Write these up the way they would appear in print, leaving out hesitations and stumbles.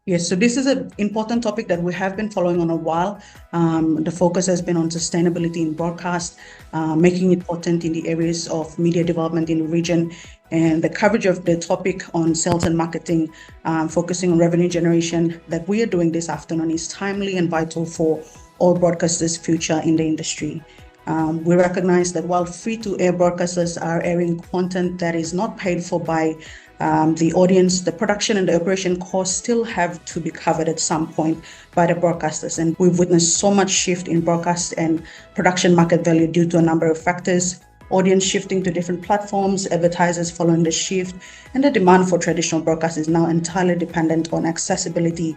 Yes, so this is an important topic that we have been following on a while. The focus has been on sustainability in broadcast, making it important in the areas of media development in the region, and the coverage of the topic on sales and marketing, focusing on revenue generation that we are doing this afternoon is timely and vital for all broadcasters' future in the industry. We recognize that while free-to-air broadcasters are airing content that is not paid for by the audience, the production and the operation costs still have to be covered at some point by the broadcasters. And we've witnessed so much shift in broadcast and production market value due to a number of factors: audience shifting to different platforms, advertisers following the shift, and the demand for traditional broadcast is now entirely dependent on accessibility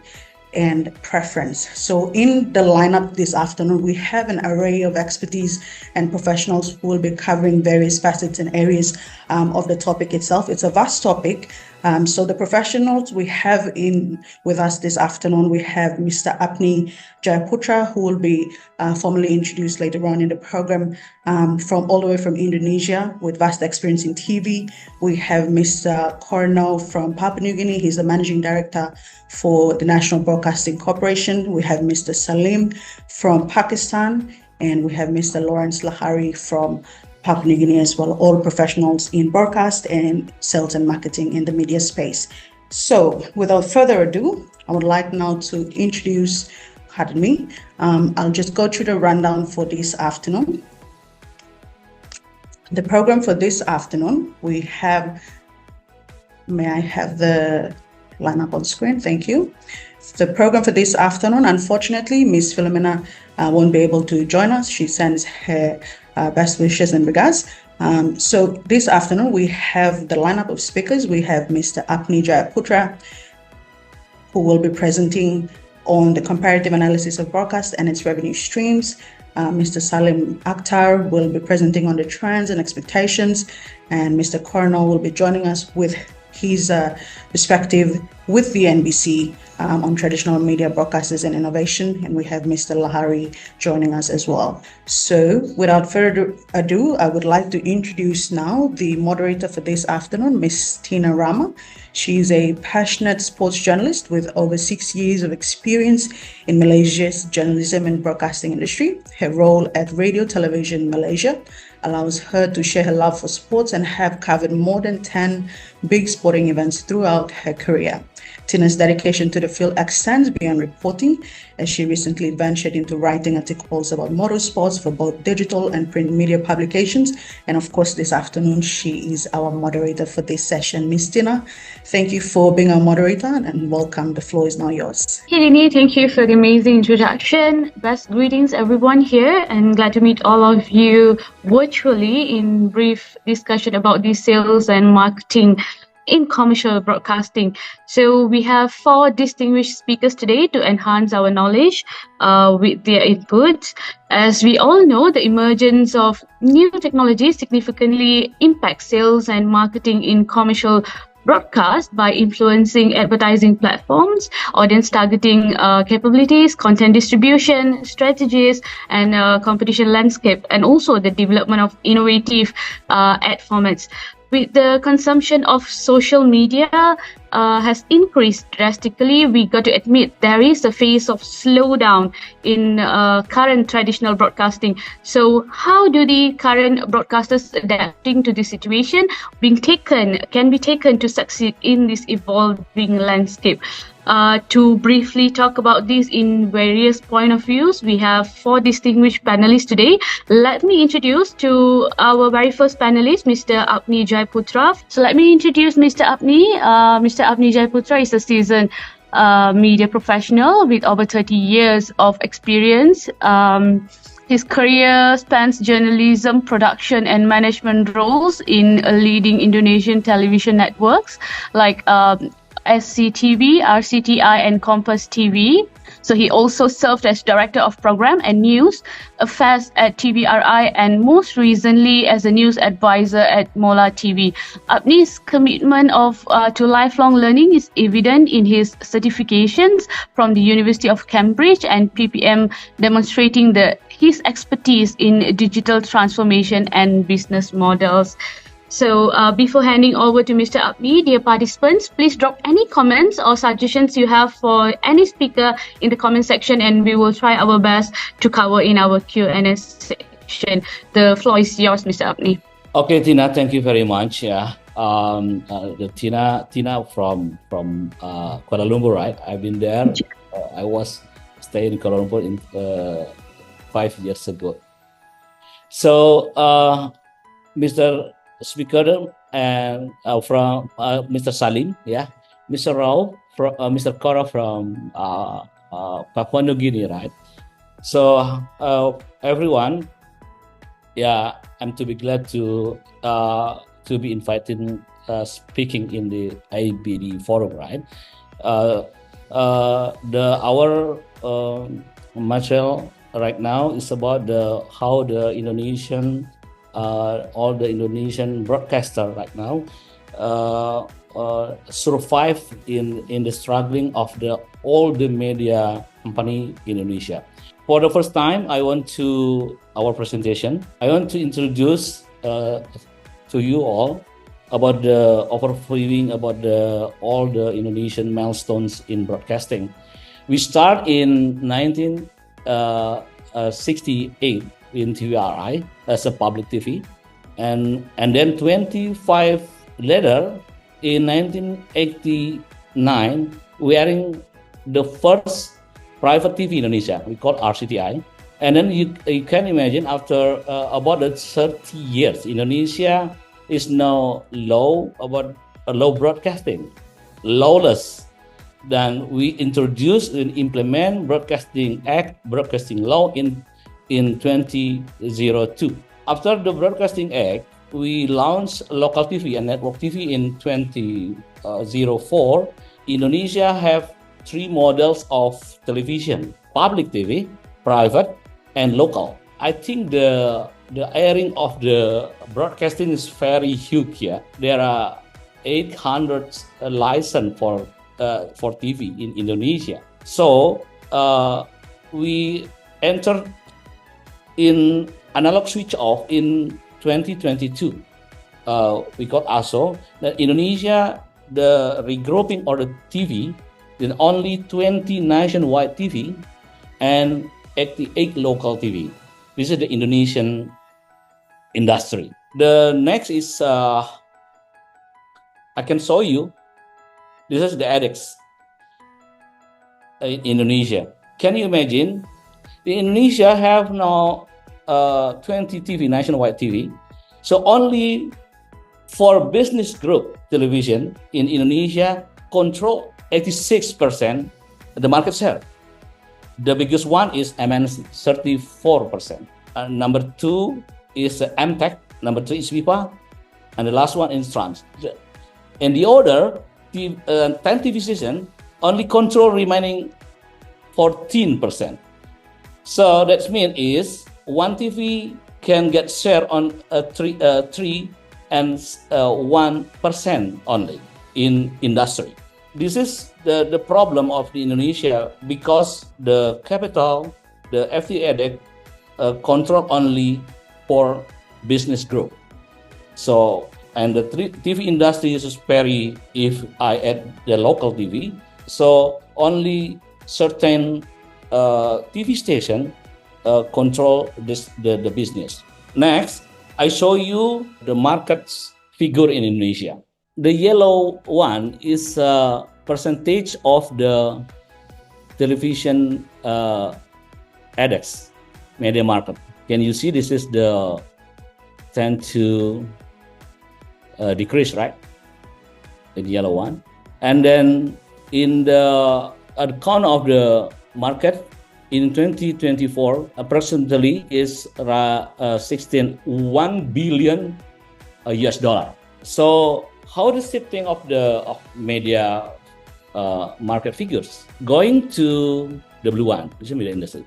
and preference. So in the lineup this afternoon, we have an array of expertise and professionals who will be covering various facets and areas of the topic itself. It's a vast topic. So the professionals we have in with us this afternoon, we have Mr. Apni Jaya, who will be formally introduced later on in the program, from all the way from Indonesia with vast experience in TV. We have Mr. Kora Nou from Papua New Guinea. He's the managing director for the National Broadcasting Corporation. We have Mr. Saleem from Pakistan, and we have Mr. Lawrence Lahari from Papua New Guinea as well, all professionals in broadcast and sales and marketing in the media space. So without further ado, I would like now to introduce, pardon me, I'll just go through the rundown for this afternoon. The program for this afternoon, we have, may I have the lineup on screen? Thank you. The program for this afternoon, unfortunately, Ms. Philomena won't be able to join us. She sends her best wishes and regards. So this afternoon, we have the lineup of speakers. We have Mr. Apni Jaya, who will be presenting on the comparative analysis of broadcast and its revenue streams. Mr. Saleem Akhtar will be presenting on the trends and expectations, and Mr. Kora Nou will be joining us with his perspective with the NBC on traditional media broadcasters and innovation, and we have Mr. Lahari joining us as well. So without further ado, I would like to introduce now the moderator for this afternoon, Ms. Tina Rama. She is a passionate sports journalist with over 6 years of experience in Malaysia's journalism and broadcasting industry. Her role at Radio Television Malaysia allows her to share her love for sports and have covered more than 10 big sporting events throughout her career. Tina's dedication to the field extends beyond reporting, as she recently ventured into writing articles about motorsports for both digital and print media publications. And of course, this afternoon, she is our moderator for this session. Ms. Tina, thank you for being our moderator and welcome. The floor is now yours. Hey, Dini, thank you for the amazing introduction. Best greetings, everyone here, and glad to meet all of you virtually in brief discussion about the sales and marketing in commercial broadcasting. So we have 4 distinguished speakers today to enhance our knowledge with their inputs. As we all know, the emergence of new technologies significantly impacts sales and marketing in commercial broadcast by influencing advertising platforms, audience targeting capabilities, content distribution strategies, and competition landscape, and also the development of innovative ad formats. With the consumption of social media has increased drastically, we got to admit there is a phase of slowdown in current traditional broadcasting. So how do the current broadcasters adapting to this situation can be taken to succeed in this evolving landscape? To briefly talk about this in various point of views, we have 4 distinguished panelists today. Let me introduce to our very first panelist, Mr. Apni Jaya. So let me introduce Mr. Apni. Mr. Apni Jaya is a seasoned media professional with over 30 years of experience. His career spans journalism, production, and management roles in leading Indonesian television networks like SCTV, RCTI, and Compass TV. So he also served as Director of Program and News Affairs at TVRI, and most recently as a news advisor at Mola TV. Apni's commitment to lifelong learning is evident in his certifications from the University of Cambridge and PPM, demonstrating his expertise in digital transformation and business models. So before handing over to Mr. Apni, dear participants, please drop any comments or suggestions you have for any speaker in the comment section, and we will try our best to cover in our Q&A section. The floor is yours, Mr. Apni. Okay, Tina, thank you very much. Yeah, Tina from Kuala Lumpur, right? I've been there. I was staying in Kuala Lumpur 5 years ago. So, Mr. Speaker and from Mr. Saleem, yeah, Mr. Rao, from Mr. Kora from Papua New Guinea, right? So, everyone, yeah, I'm to be glad to be invited speaking in the AIBD forum, right? Our material right now is about how the Indonesian all the Indonesian broadcaster right now survive in the struggling of all the media company in Indonesia. For the first time, our presentation. I want to introduce to you all about the overviewing about all the Indonesian milestones in broadcasting. We start in 1968 in TVRI as a public TV, and then 25 later in 1989 we are in the first private TV in Indonesia. We call RCTI. And then you can imagine after about 30 years, Indonesia is now low broadcasting, lawless. Then we introduce and implement Broadcasting Act, Broadcasting Law in 2002. After the Broadcasting Act, we launched local TV and network TV in 2004. Indonesia have 3 models of television: public TV, private, and local. I think the airing of the broadcasting is very huge here. There are 800 license for TV in Indonesia. So we entered in analog switch off in 2022. We got ASO that Indonesia, the regrouping or the TV, in only 20 nationwide TV and 88 local TV. This is the Indonesian industry. The next is, I can show you, this is the ADEX in Indonesia. Can you imagine? Indonesia have now 20 TV, nationwide TV. So only for business group television in Indonesia control 86% the market share. The biggest one is MNC, 34%. Number 2 is MTech. Number 3 is VIPA. And the last one is Trans. And the other 10 TV station only control remaining 14%. So that means is one TV can get share on 3 and 1% only in industry. This is the problem of the Indonesia, because the capital, the FTA control only for business group. So, and the TV industry is very, if I add the local TV, so only certain TV station control the business. Next, I show you the markets figure in Indonesia. The yellow one is percentage of the television ADEX media market. Can you see this is the tend to decrease, right? The yellow one. And then in the account of the market in 2024, approximately is 1 billion US dollar. So how the shifting of the media market figures going to the blue one, which is media industry.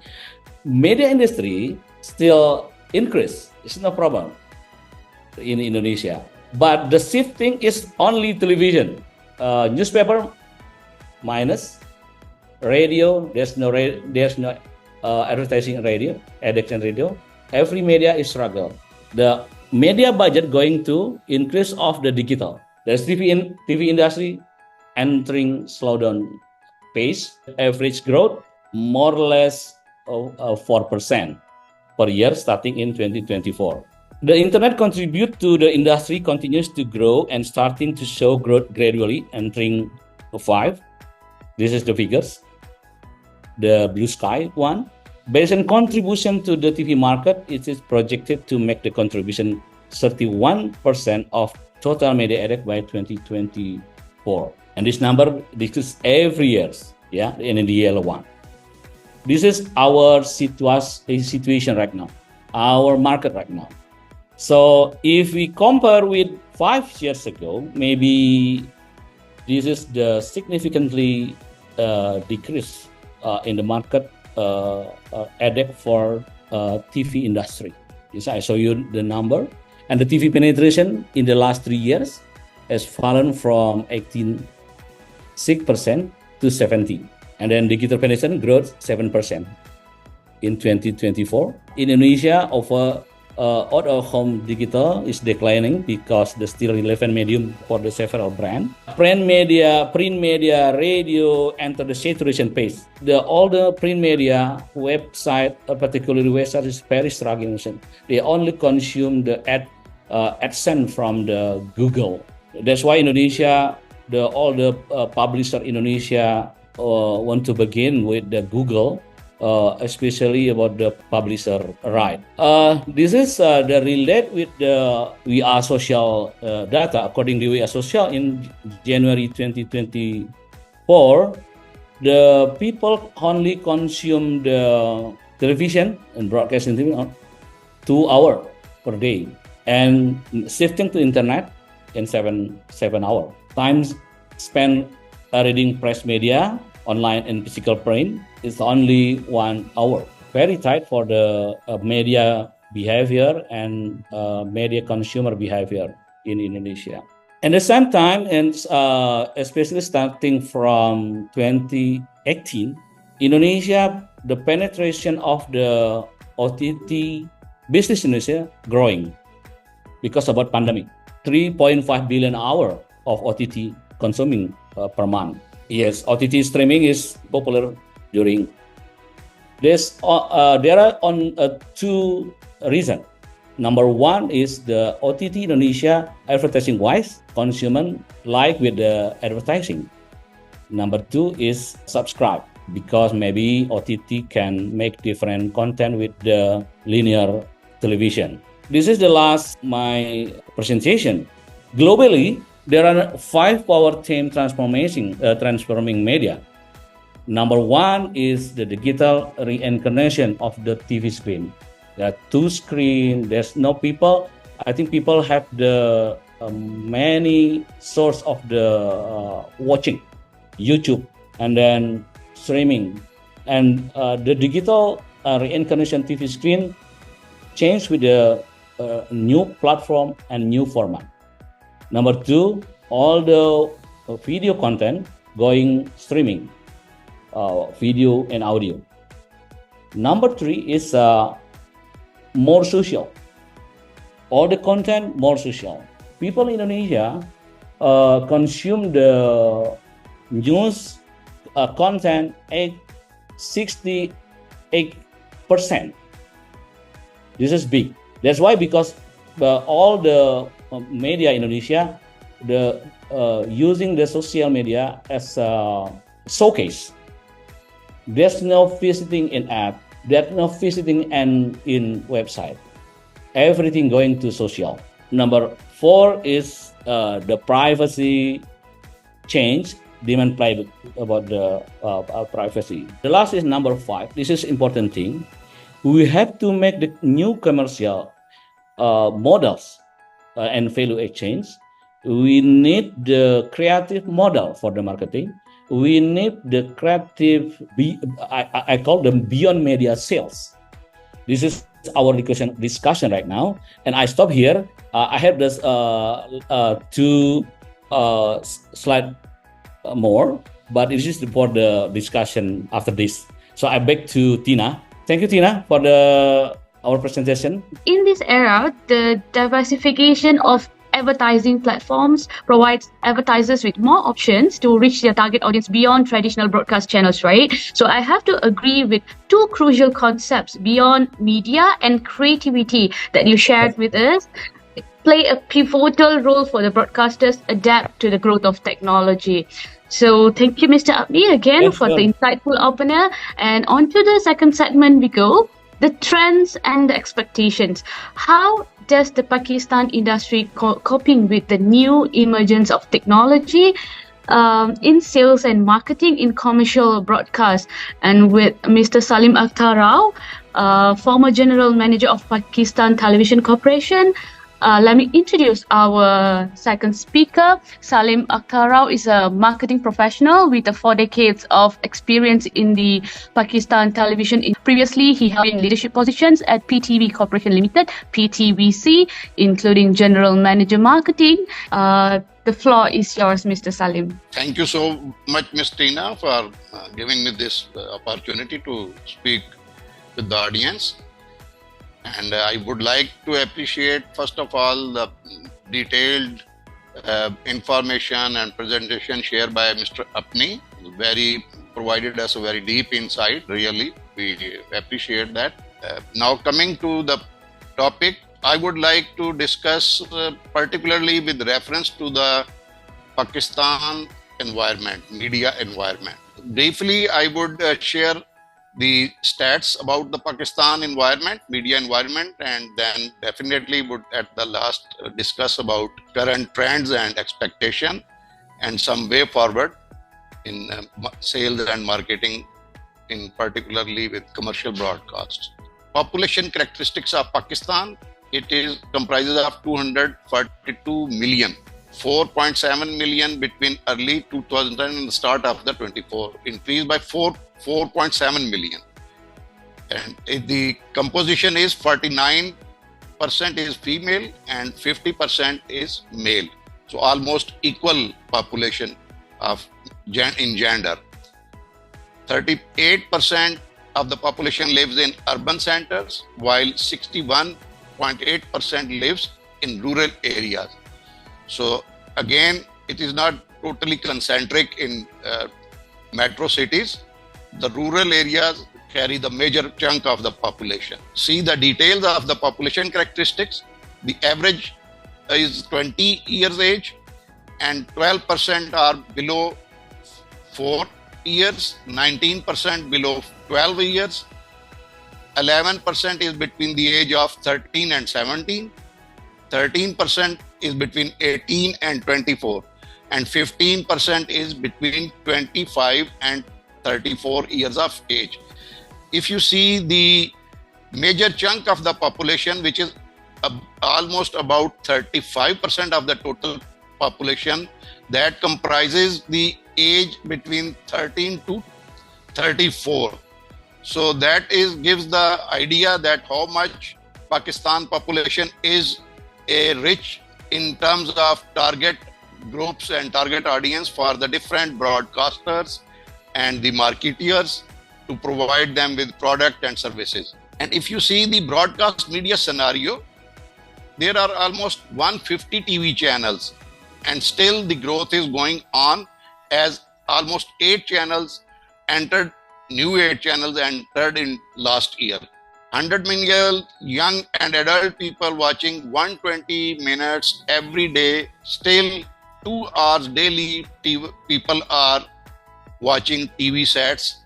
Media industry still increase. It's no problem in Indonesia, but the shifting is only television, newspaper minus, radio. There's no advertising radio, addiction radio. Every media is struggle. The media budget going to increase of the digital. There's TV industry entering slowdown pace. Average growth more or less 4% per year starting in 2024. The internet contribute to the industry continues to grow and starting to show growth gradually entering 5. This is the figures. The blue sky one. Based on contribution to the TV market, it is projected to make the contribution 31% of total media added by 2024. And this number decreases every year, yeah, in the yellow one. This is our situation right now, our market right now. So if we compare with 5 years ago, maybe this is the significantly decrease in the market added for TV industry. Yes, I show you the number. And the TV penetration in the last 3 years has fallen from 18.6% to 17%. And then digital penetration growth 7% in 2024. In Indonesia, over out-of-home digital is declining because the still relevant medium for the several brands. Print media, radio enter the saturation phase. All the print media, website, particularly website, is very struggling. They only consume the AdSense from the Google. That's why Indonesia, all the publisher Indonesia want to begin with the Google. Especially about the publisher right. This is the relate with the We Are Social data. According to We Are Social in January 2024, the people only consume the television and broadcasting TV 2 hours per day, and shifting to internet in 7 hours. Time spent reading press media, online and physical print is only 1 hour. Very tight for the media behavior and media consumer behavior in Indonesia. At the same time, and especially starting from 2018, Indonesia, the penetration of the OTT business in Indonesia growing because about pandemic. 3.5 billion hour of OTT consuming per month. Yes, OTT streaming is popular during this. There are two reasons. Number one is the OTT Indonesia advertising wise, consumer like with the advertising. Number two is subscribe because maybe OTT can make different content with the linear television. This is the last my presentation. Globally, there are 5 power themes transforming media. Number one is the digital reincarnation of the TV screen. There are 2 screens. There's no people. I think people have the many source of the watching, YouTube, and then streaming. And the digital reincarnation TV screen changed with the new platform and new format. Number 2, all the video content going streaming, video and audio. Number 3 is more social. All the content more social. People in Indonesia consume the news content 68%. This is big. That's why because all the media Indonesia, using the social media as a showcase. There's no visiting in app. There's no visiting in website. Everything going to social. Number 4 is the privacy change. Demand about the privacy. The last is number 5. This is important thing. We have to make the new commercial models and value exchange. We need the creative model for the marketing. We need the creative, I call them beyond media sales. This is our discussion right now. And I stop here. I have this 2 slide more, but this is for the discussion after this. So I back to Tina. Thank you, Tina, for the our presentation. In this era, the diversification of advertising platforms provides advertisers with more options to reach their target audience beyond traditional broadcast channels, right? So I have to agree with two crucial concepts beyond media and creativity that you shared with us play a pivotal role for the broadcasters adapt to the growth of technology. So thank you, Mr. Apni, again for the insightful opener. And on to the second segment we go, the trends and the expectations. How does the Pakistan industry coping with the new emergence of technology in sales and marketing in commercial broadcast? And with Mr. Saleem Akhtar Rao, former General Manager of Pakistan Television Corporation, let me introduce our second speaker. Saleem Akhtar Rao is a marketing professional with 4 decades of experience in the Pakistan television. Previously, he held leadership positions at PTV Corporation Limited, PTVC, including General Manager Marketing. The floor is yours, Mr. Saleem. Thank you so much, Ms. Tina, for giving me this opportunity to speak with the audience. And I would like to appreciate, first of all, the detailed information and presentation shared by Mr. Apni. Provided us a very deep insight, really. We appreciate that. Now coming to the topic, I would like to discuss particularly with reference to the Pakistan environment, media environment. Briefly, I would share the stats about the Pakistan environment, media environment, and then definitely would at the last discuss about current trends and expectation and some way forward in sales and marketing, in particularly with commercial broadcasts. Population characteristics of Pakistan, it is comprises of 242 million, 4.7 million between early 2010 and the start of the 24, increased by 4.7 million. And the composition is 49% is female and 50% is male. So almost equal population of in gender. 38% of the population lives in urban centers, while 61.8% lives in rural areas. So again, it is not totally concentric in metro cities. The rural areas carry the major chunk of the population. See the details of the population characteristics. The average is 20 years age and 12% are below 4 years, 19% below 12 years, 11% is between the age of 13 and 17, 13% is between 18 and 24, and 15% is between 25 and 34 years of age. If you see the major chunk of the population, which is almost about 35% of the total population, that comprises the age between 13 to 34. So that gives the idea that how much Pakistan population is rich in terms of target groups and target audience for the different broadcasters and the marketeers to provide them with product and services. And if you see the broadcast media scenario, there are almost 150 TV channels, and still the growth is going on as almost 8 channels entered, new 8 channels entered in last year. 100 million young and adult people watching 120 minutes every day, still 2 hours daily people are watching TV sets,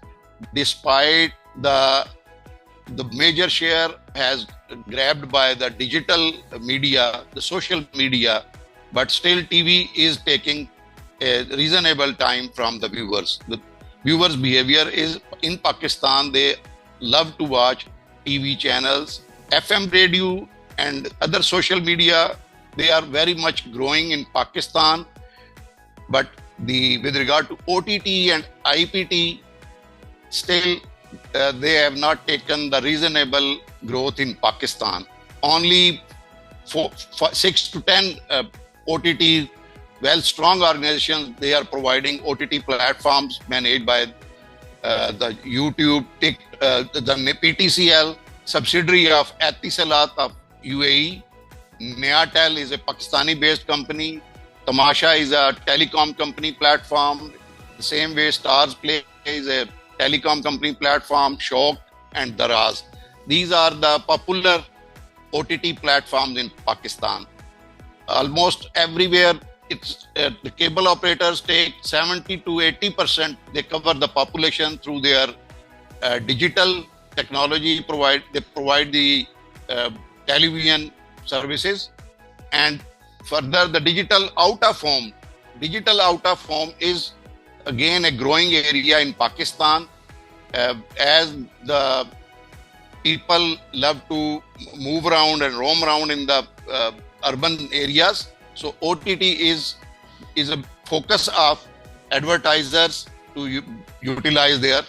despite the major share has grabbed by the digital media, the social media, but still TV is taking a reasonable time from the viewers. The viewers' behavior is in Pakistan, they love to watch TV channels, FM radio and other social media, they are very much growing in Pakistan. But with regard to OTT and IPT, still they have not taken the reasonable growth in Pakistan. Only 6 to 10 OTT, strong organizations, they are providing OTT platforms managed by the YouTube, the PTCL, subsidiary of Etisalat of UAE. Neatel is a Pakistani-based company. Tamasha is a telecom company platform. The same way Stars Play is a telecom company platform, Shok and Daraz. These are the popular OTT platforms in Pakistan. Almost everywhere, the cable operators take 70 to 80%. They cover the population through their digital technology. They provide the television services, and further the digital out of home. Digital out of home is again a growing area in Pakistan, as the people love to move around and roam around in the urban areas. So OTT is a focus of advertisers to utilize there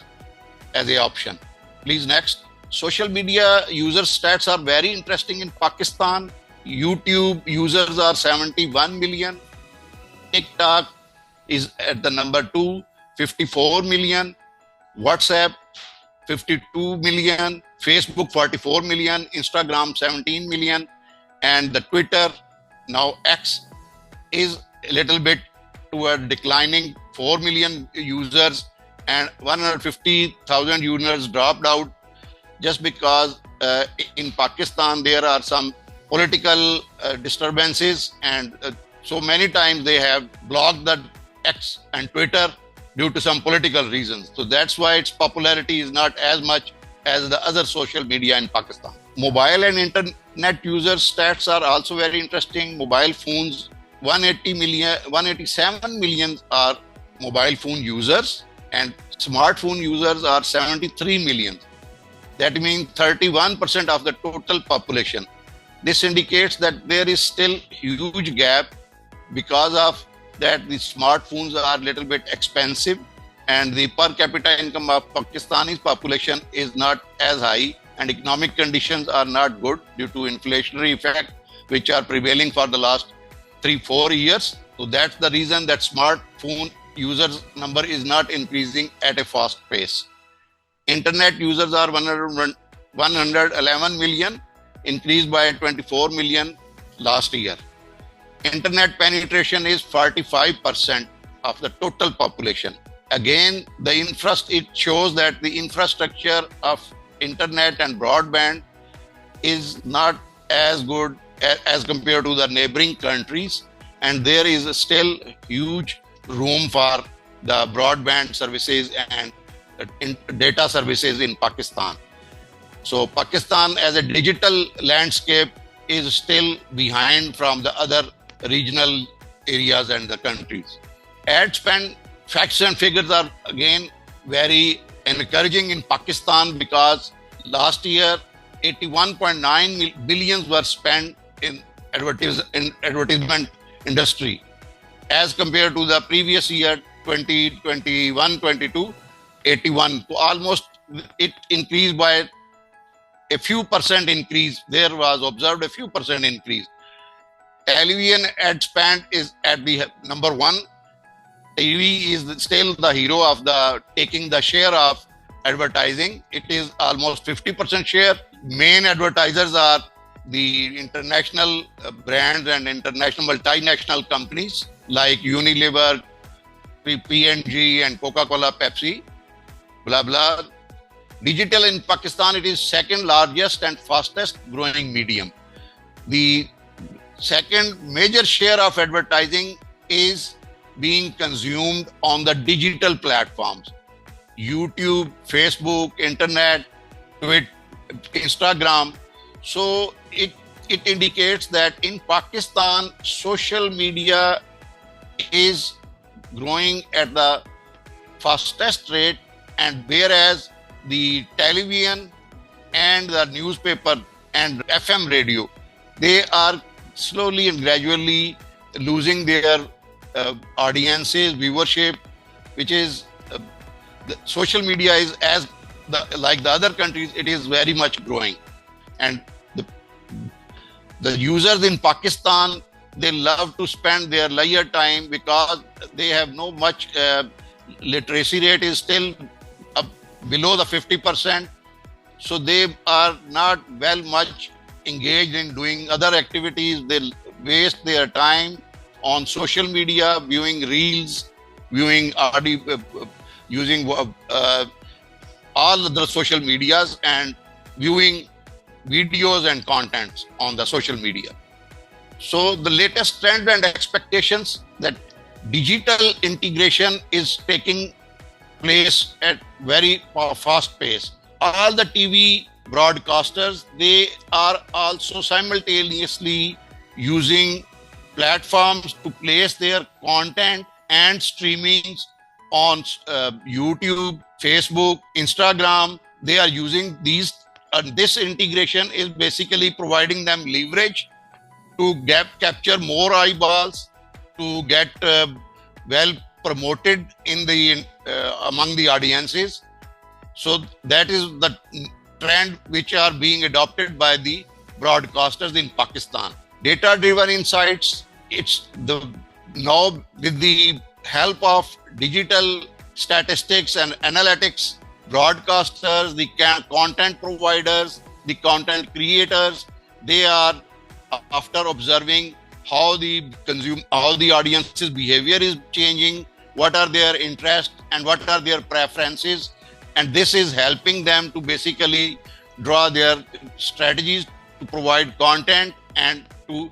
as a option. Please next. Social media user stats are very interesting in Pakistan. YouTube users are 71 million. TikTok is at the number 2, 54 million. WhatsApp, 52 million. Facebook, 44 million. Instagram, 17 million. And the Twitter, now X, is a little bit toward declining, 4 million users, and 150,000 users dropped out just because in Pakistan there are some political disturbances, and so many times they have blocked the X and Twitter due to some political reasons. So that's why its popularity is not as much as the other social media in Pakistan. Mobile and internet user stats are also very interesting. Mobile phones, 187 million are mobile phone users, and smartphone users are 73 million. That means 31% of the total population. This indicates that there is still huge gap. Because of that, the smartphones are a little bit expensive, and the per capita income of Pakistani's population is not as high, and economic conditions are not good due to inflationary effect, which are prevailing for the last 3-4 years. So that's the reason that smartphone users number is not increasing at a fast pace. Internet users are 111 million, increased by 24 million last year. Internet penetration is 45% of the total population. Again, it shows that the infrastructure of internet and broadband is not as good as compared to the neighboring countries, and there is still huge room for the broadband services and data services in Pakistan. So Pakistan as a digital landscape is still behind from the other regional areas and the countries. Ad spend facts and figures are again very encouraging in Pakistan, because last year 81.9 billion were spent in advertisement industry, as compared to the previous year 2021-22, 81. So almost it increased by a few percent increase. There was observed a few percent increase. Television ad spend is at the number 1. TV is still the hero of taking the share of advertising. It is almost 50% share. Main advertisers are the international brands and international multinational companies like Unilever, P&G, and Coca-Cola, Pepsi, blah, blah. Digital in Pakistan, it is second largest and fastest growing medium. The second major share of advertising is being consumed on the digital platforms. YouTube, Facebook, internet, Twitter, Instagram. So it indicates that in Pakistan, social media is growing at the fastest rate, and whereas the television and the newspaper and FM radio, they are slowly and gradually losing their audiences, viewership, which is the social media is like the other countries, it is very much growing. And the users in Pakistan, they love to spend their leisure time because they have no much literacy rate is still below the 50%. So they are not well much engaged in doing other activities. They waste their time on social media, viewing reels, viewing audio, using all the social medias and viewing videos and contents on the social media. So the latest trend and expectations that digital integration is taking place at very fast pace. All the TV broadcasters, they are also simultaneously using platforms to place their content and streamings on YouTube, Facebook, Instagram. They are using these. This integration is basically providing them leverage to capture more eyeballs, to get well promoted in the among the audiences. So that is the trend which are being adopted by the broadcasters in Pakistan. Data-driven insights. It's the now with the help of digital statistics and analytics, broadcasters, the content providers, the content creators, they are after observing how the audience's behavior is changing, what are their interests and what are their preferences, and this is helping them to basically draw their strategies to provide content and to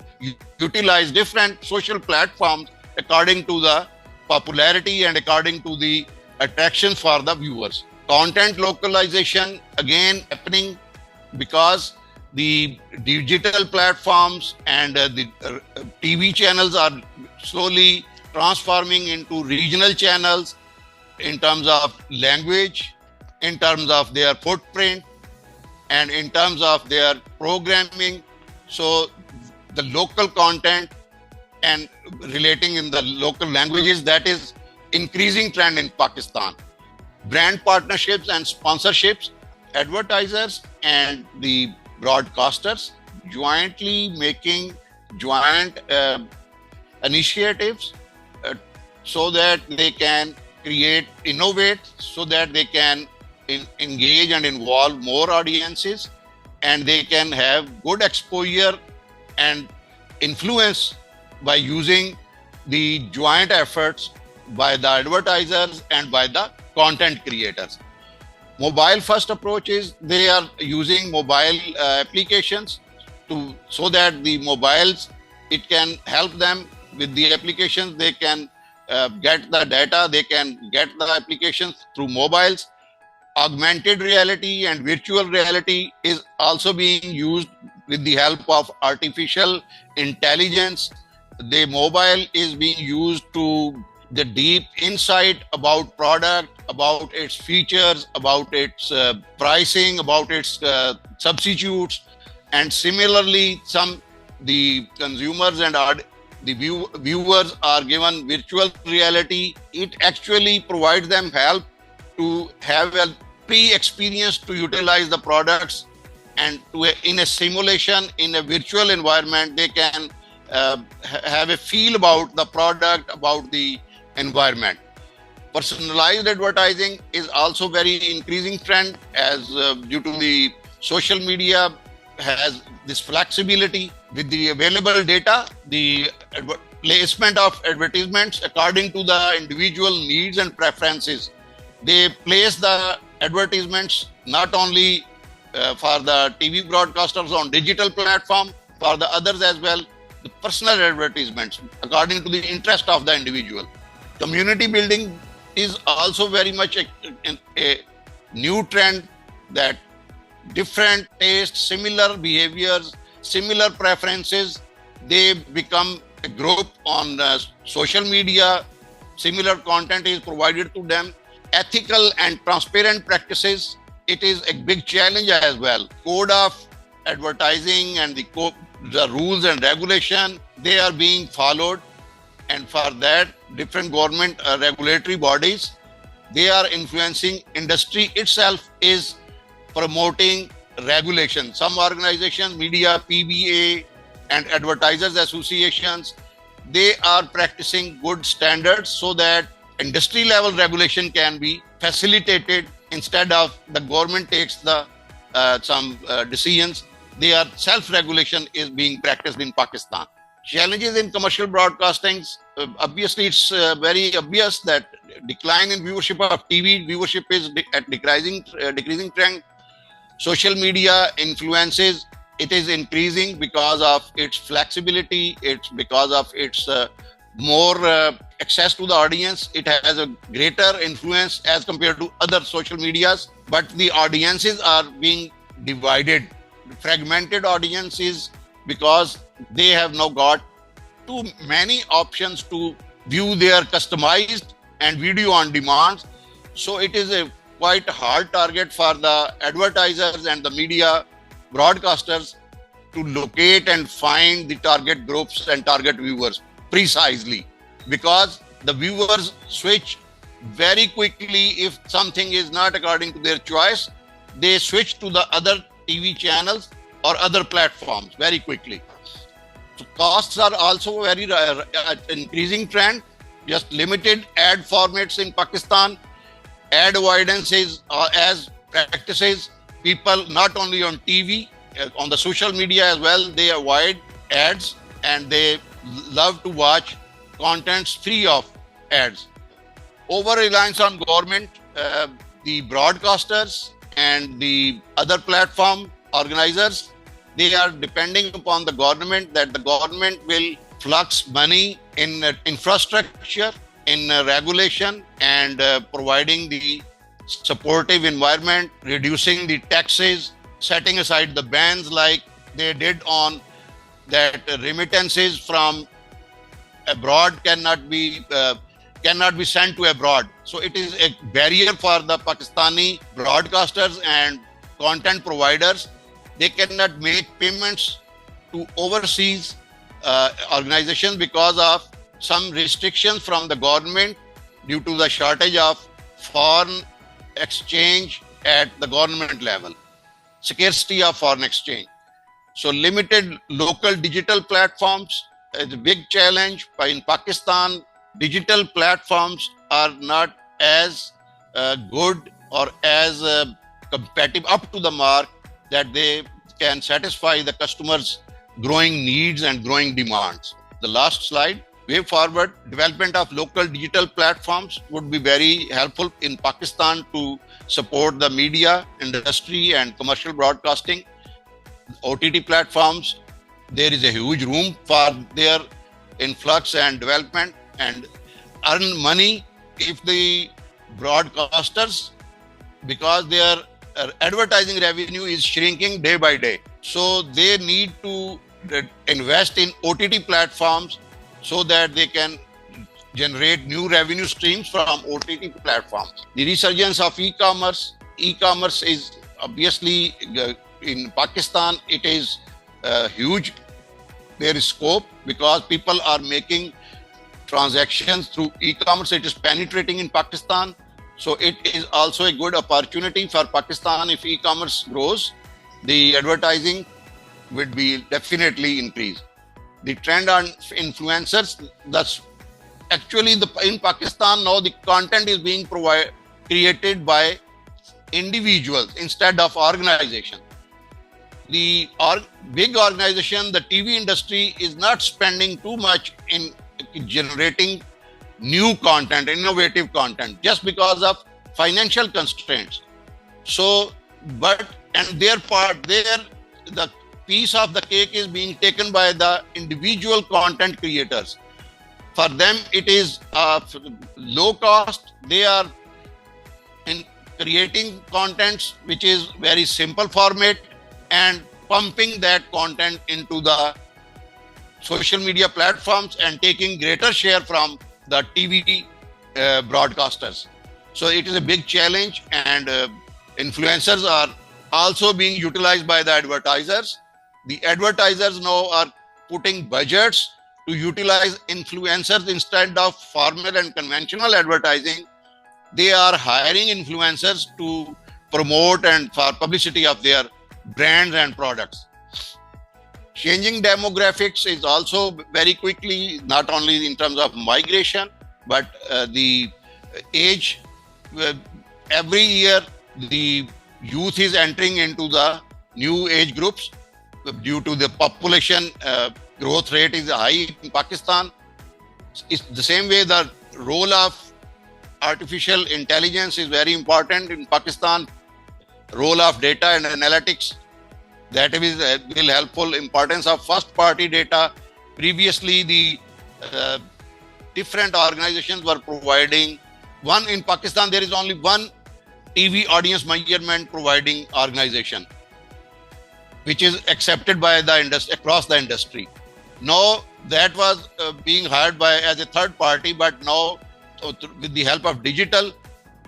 utilize different social platforms according to the popularity and according to the attraction for the viewers. Content localization again happening because the digital platforms and the TV channels are slowly transforming into regional channels in terms of language, in terms of their footprint, and in terms of their programming. So the local content and relating in the local languages, that is increasing trend in Pakistan. Brand partnerships and sponsorships, advertisers and the broadcasters jointly making joint initiatives so that they can innovate, so that they can engage and involve more audiences, and they can have good exposure and influence by using the joint efforts by the advertisers and by the content creators. Mobile first approach is they are using mobile applications so that the mobiles, it can help them with the applications. They can get the data, they can get the applications through mobiles. Augmented reality and virtual reality is also being used with the help of artificial intelligence. The mobile is being used to the deep insight about product, about its features, about its pricing, about its substitutes, and similarly, the consumers and the viewers are given virtual reality. It actually provides them help to have a pre-experience to utilize the products, and in a simulation, in a virtual environment, they can have a feel about the product, about the environment. Personalized advertising is also very increasing trend as due to the social media has this flexibility with the available data, the placement of advertisements according to the individual needs and preferences. They place the advertisements not only for the TV broadcasters on digital platform, for the others as well, the personal advertisements according to the interest of the individual. Community building is also very much a new trend, that different tastes, similar behaviors, similar preferences, they become a group on social media. Similar content is provided to them. Ethical and transparent practices, it is a big challenge as well. Code of advertising and the rules and regulation, they are being followed. And for that, different government regulatory bodies, they are influencing. Industry itself is promoting regulation. Some organizations, media, PBA, and advertisers associations, they are practicing good standards so that industry level regulation can be facilitated instead of the government takes the some decisions. They are self-regulation is being practiced in Pakistan. Challenges in commercial broadcasting. Obviously, it's very obvious that decline in viewership of TV. Viewership is at decreasing trend. Social media influences, it is increasing because of its flexibility. It's because of its more access to the audience. It has a greater influence as compared to other social medias, but the audiences are being divided, fragmented audiences, because they have now got too many options to view their customized and video on demand. So it is a quite hard target for the advertisers and the media broadcasters to locate and find the target groups and target viewers precisely, because the viewers switch very quickly. If something is not according to their choice, they switch to the other TV channels or other platforms very quickly. So costs are also very increasing trend. Just limited ad formats in Pakistan, ad avoidances as practices. People not only on TV, on the social media as well, they avoid ads and they love to watch contents free of ads. Over-reliance on government, the broadcasters and the other platform organizers, they are depending upon the government, that the government will flux money in infrastructure, in regulation, and providing the supportive environment, reducing the taxes, setting aside the bans like they did on that remittances from abroad cannot be sent to abroad. So it is a barrier for the Pakistani broadcasters and content providers. They cannot make payments to overseas organizations because of some restrictions from the government due to the shortage of foreign exchange at the government level, scarcity of foreign exchange. So limited local digital platforms is a big challenge. In Pakistan, digital platforms are not as good or as competitive up to the mark that they can satisfy the customers' growing needs and growing demands. The last slide. Way forward, development of local digital platforms would be very helpful in Pakistan to support the media industry and commercial broadcasting. OTT platforms, there is a huge room for their influx and development and earn money if the broadcasters, because their advertising revenue is shrinking day by day. So they need to invest in OTT platforms so that they can generate new revenue streams from OTT platforms. The resurgence of e-commerce. E-commerce is obviously in Pakistan, it is huge. There is scope because people are making transactions through e-commerce. It is penetrating in Pakistan. So it is also a good opportunity for Pakistan. If e-commerce grows, the advertising would be definitely increased. The trend on influencers, that's actually in Pakistan now the content is being created by individuals instead of organization. The big organization, the TV industry, is not spending too much in generating new content, innovative content, just because of financial constraints. So, the piece of the cake is being taken by the individual content creators. For them, it is low cost. They are creating contents which is very simple format and pumping that content into the social media platforms and taking greater share from the TV broadcasters. So it is a big challenge, and influencers are also being utilized by the advertisers. The advertisers now are putting budgets to utilize influencers instead of formal and conventional advertising. They are hiring influencers to promote and for publicity of their brands and products. Changing demographics is also very quickly, not only in terms of migration, but the age. Every year, the youth is entering into the new age groups due to the population growth rate is high in Pakistan. It's the same way the role of artificial intelligence is very important in Pakistan. Role of data and analytics, that is will helpful. Importance of first party data. Previously the different organizations were providing one. In Pakistan there is only one TV audience measurement providing organization which is accepted by the industry across the industry. Now that was being hired by as a third party, but now with the help of digital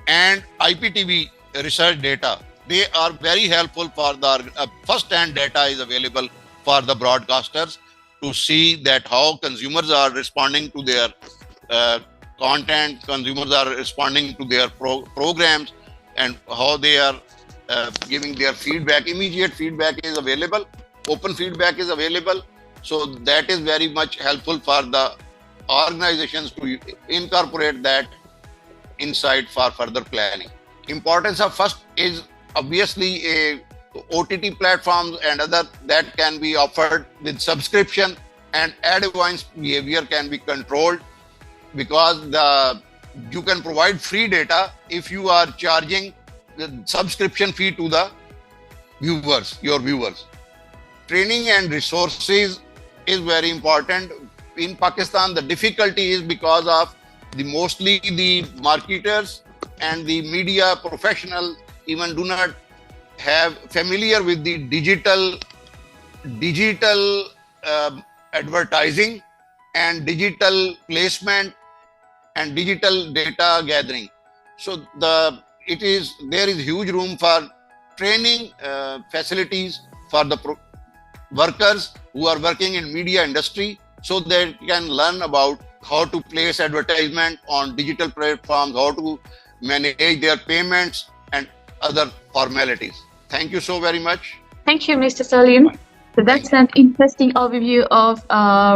and IPTV research data, they are very helpful for the first-hand data is available for the broadcasters to see that how consumers are responding to their content, consumers are responding to their programs, and how they are giving their feedback. Immediate feedback is available, open feedback is available. So that is very much helpful for the organizations to incorporate that insight for further planning. Importance of first is obviously a OTT platforms and other that can be offered with subscription, and ad avoidance behavior can be controlled, because you can provide free data if you are charging the subscription fee to the viewers, your viewers. Training and resources is very important. In Pakistan, the difficulty is because of mostly the marketers and the media professionals even do not have familiar with the digital advertising and digital placement and digital data gathering. So there is huge room for training facilities for the workers who are working in media industry, so they can learn about how to place advertisement on digital platforms, how to manage their payments and other formalities. Thank you so very much. Thank you, Mr. Saleem. So that's an interesting overview of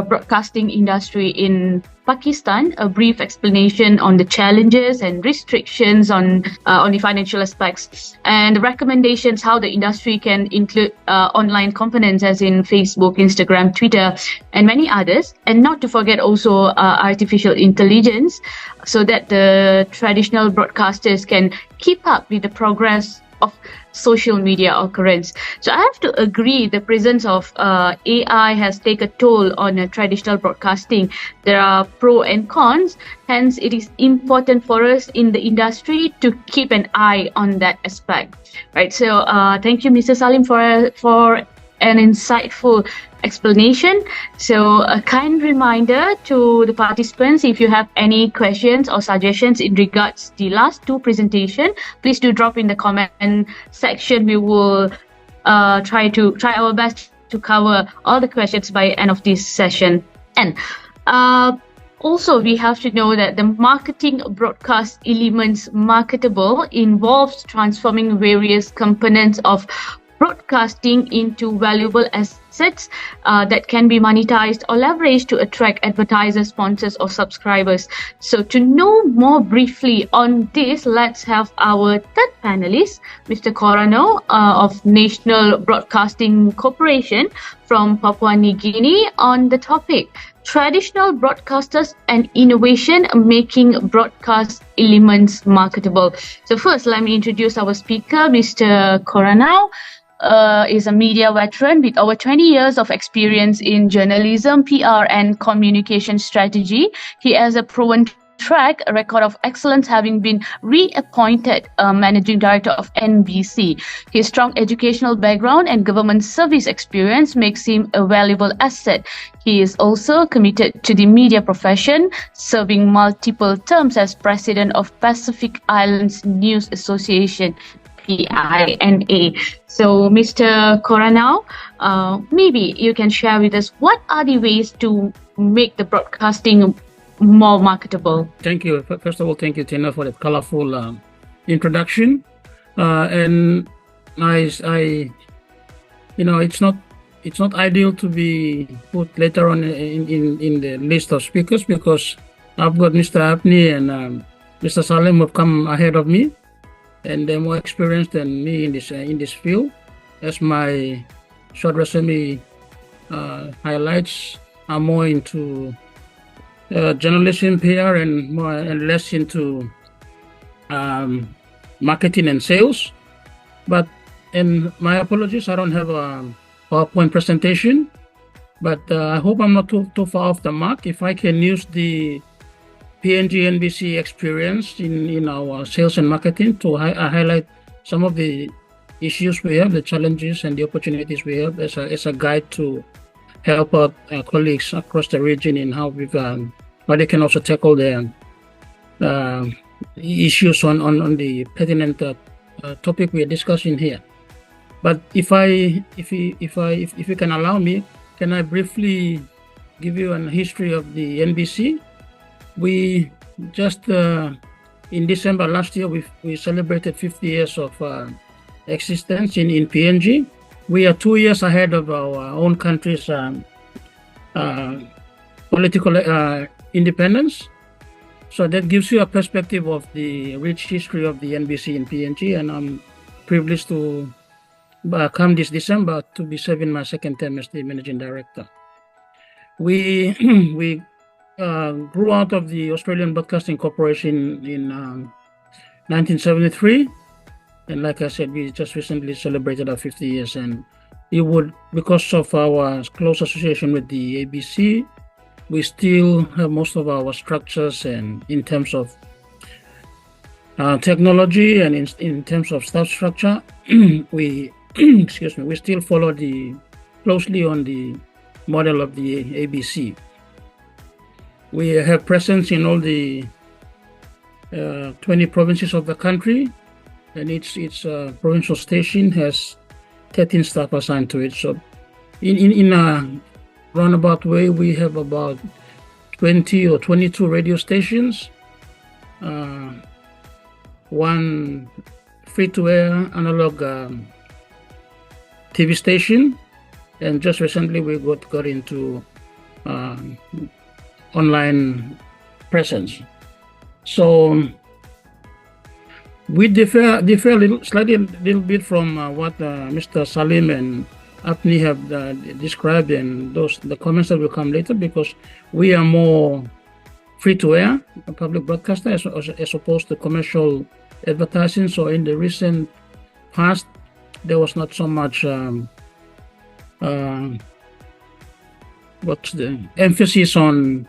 broadcasting industry in Pakistan, a brief explanation on the challenges and restrictions on the financial aspects, and the recommendations how the industry can include online components as in Facebook, Instagram, Twitter, and many others. And not to forget also artificial intelligence, so that the traditional broadcasters can keep up with the progress of social media occurrence. So I have to agree, the presence of AI has taken a toll on traditional broadcasting. There are pros and cons, hence it is important for us in the industry to keep an eye on that aspect. Right. So thank you, Mr. Saleem, for an insightful explanation. So a kind reminder to the participants, if you have any questions or suggestions in regards to the last two presentations, please do drop in the comment section. We will try our best to cover all the questions by end of this session. And also, we have to know that the marketing broadcast elements marketable involves transforming various components of broadcasting into valuable assets that can be monetized or leveraged to attract advertisers, sponsors, or subscribers. So to know more briefly on this, let's have our third panelist, Mr. Kora Nou of National Broadcasting Corporation from Papua New Guinea, on the topic traditional broadcasters and innovation making broadcast elements marketable. So first, let me introduce our speaker, Mr. Kora Nou. Is a media veteran with over 20 years of experience in journalism, PR, and communication strategy. He has a proven track record of excellence, having been reappointed Managing Director of NBC. His strong educational background and government service experience makes him a valuable asset. He is also committed to the media profession, serving multiple terms as President of Pacific Islands News Association, PINA. So, Mr. Kora Nou, maybe you can share with us what are the ways to make the broadcasting more marketable. Thank you. First of all, thank you, Tina, for that colorful introduction. And it's not ideal to be put later on in the list of speakers, because I've got Mr. Apni and Mr. Saleem have come ahead of me. and they're more experienced than me in this field. As my short resume highlights, are more into journalism, PR, and less into marketing and sales. But, and my apologies, I don't have a PowerPoint presentation, but I hope I'm not too far off the mark. If I can use the PNG NBC experience in our sales and marketing to highlight some of the issues we have, the challenges and the opportunities we have as a guide to help our colleagues across the region in how they can also tackle the issues on the pertinent topic we are discussing here. But if you can allow me, can I briefly give you a history of the NBC? We just in December last year we celebrated 50 years of existence in PNG. We are 2 years ahead of our own country's political independence. So that gives you a perspective of the rich history of the NBC in PNG, and I'm privileged to come this December to be serving my second term as the managing director. We grew out of the Australian Broadcasting Corporation in 1973, and like I said, we just recently celebrated our 50 years, and because of our close association with the ABC, we still have most of our structures, and in terms of technology and in terms of staff structure, we we still follow closely on the model of the ABC. We have presence in all the 20 provinces of the country, and each provincial station has 13 staff assigned to it. So in a roundabout way, we have about 20 or 22 radio stations, one free-to-air analog TV station, and just recently we got into online presence. So we differ slightly a little bit from what Mr. Saleem and Apni have described, and the comments that will come later, because we are more free-to-air, a public broadcaster, as opposed to commercial advertising. So in the recent past, there was not so much what's the emphasis on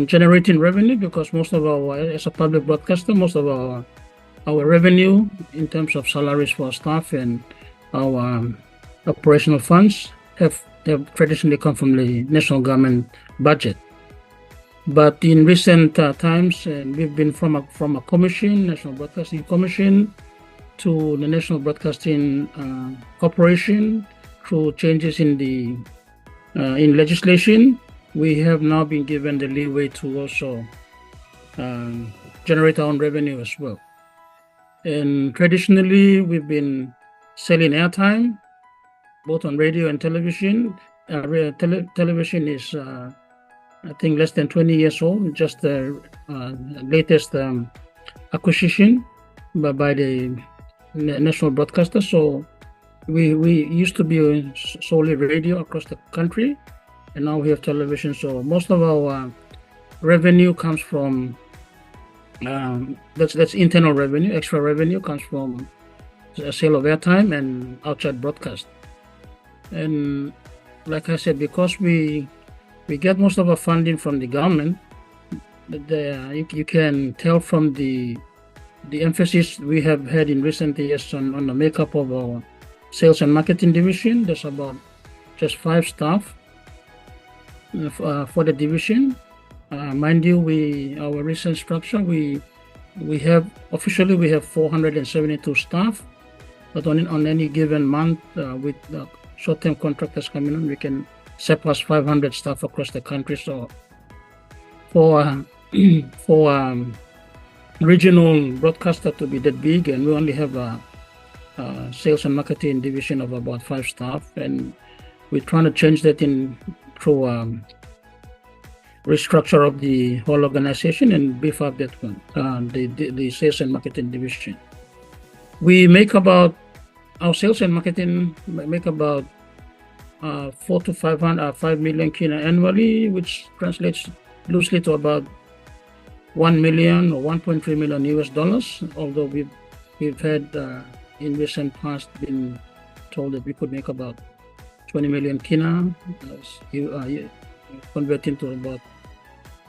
generating revenue, because most of as a public broadcaster, most of our revenue in terms of salaries for our staff and our operational funds have traditionally come from the national government budget. But in recent times, we've been from a commission, National Broadcasting Commission, to the National Broadcasting Corporation. Through changes in legislation, we have now been given the leeway to also generate our own revenue as well. And traditionally, we've been selling airtime, both on radio and television. Television is, I think, less than 20 years old, just the latest acquisition by the national broadcaster. So we used to be solely radio across the country, and now we have television. So most of our revenue comes from that's internal revenue. Extra revenue comes from a sale of airtime and outside broadcast. And like I said, because we get most of our funding from the government, you can tell from the emphasis we have had in recent years on the makeup of our sales and marketing division. There's about just 5 staff for the division. Mind you, our recent structure, we have officially 472 staff, but on any given month with short-term contractors coming on, we can surpass 500 staff across the country. So for regional broadcaster to be that big, and we only have a sales and marketing division of about 5 staff, and we're trying to change that through restructure of the whole organization and beef up that one, the sales and marketing division. We make about, our sales and marketing make about 4 to 5 million kina annually, which translates loosely to about 1 million or 1.3 million US dollars. Although we've had in recent past been told that we could make about 20 million kina, converting to about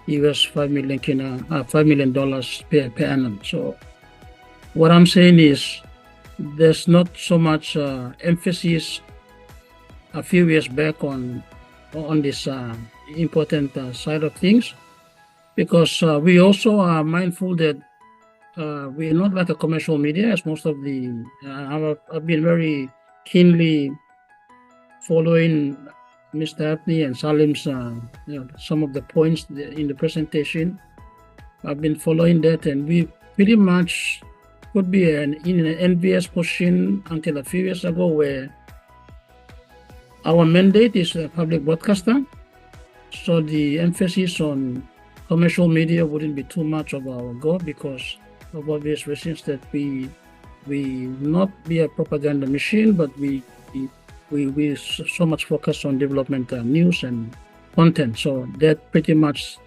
US 5 million kina, $5 million per annum. So what I'm saying is there's not so much emphasis a few years back on this important side of things, because we also are mindful that we're not like a commercial media, as most of the I've been very keenly following Mr. Apni and Saleem's some of the points in the presentation. I've been following that, and we pretty much could be in an envious position until a few years ago, where our mandate is a public broadcaster, so the emphasis on commercial media wouldn't be too much of our goal, because of obvious reasons that we not be a propaganda machine, but we so much focus on development news and content. So that pretty much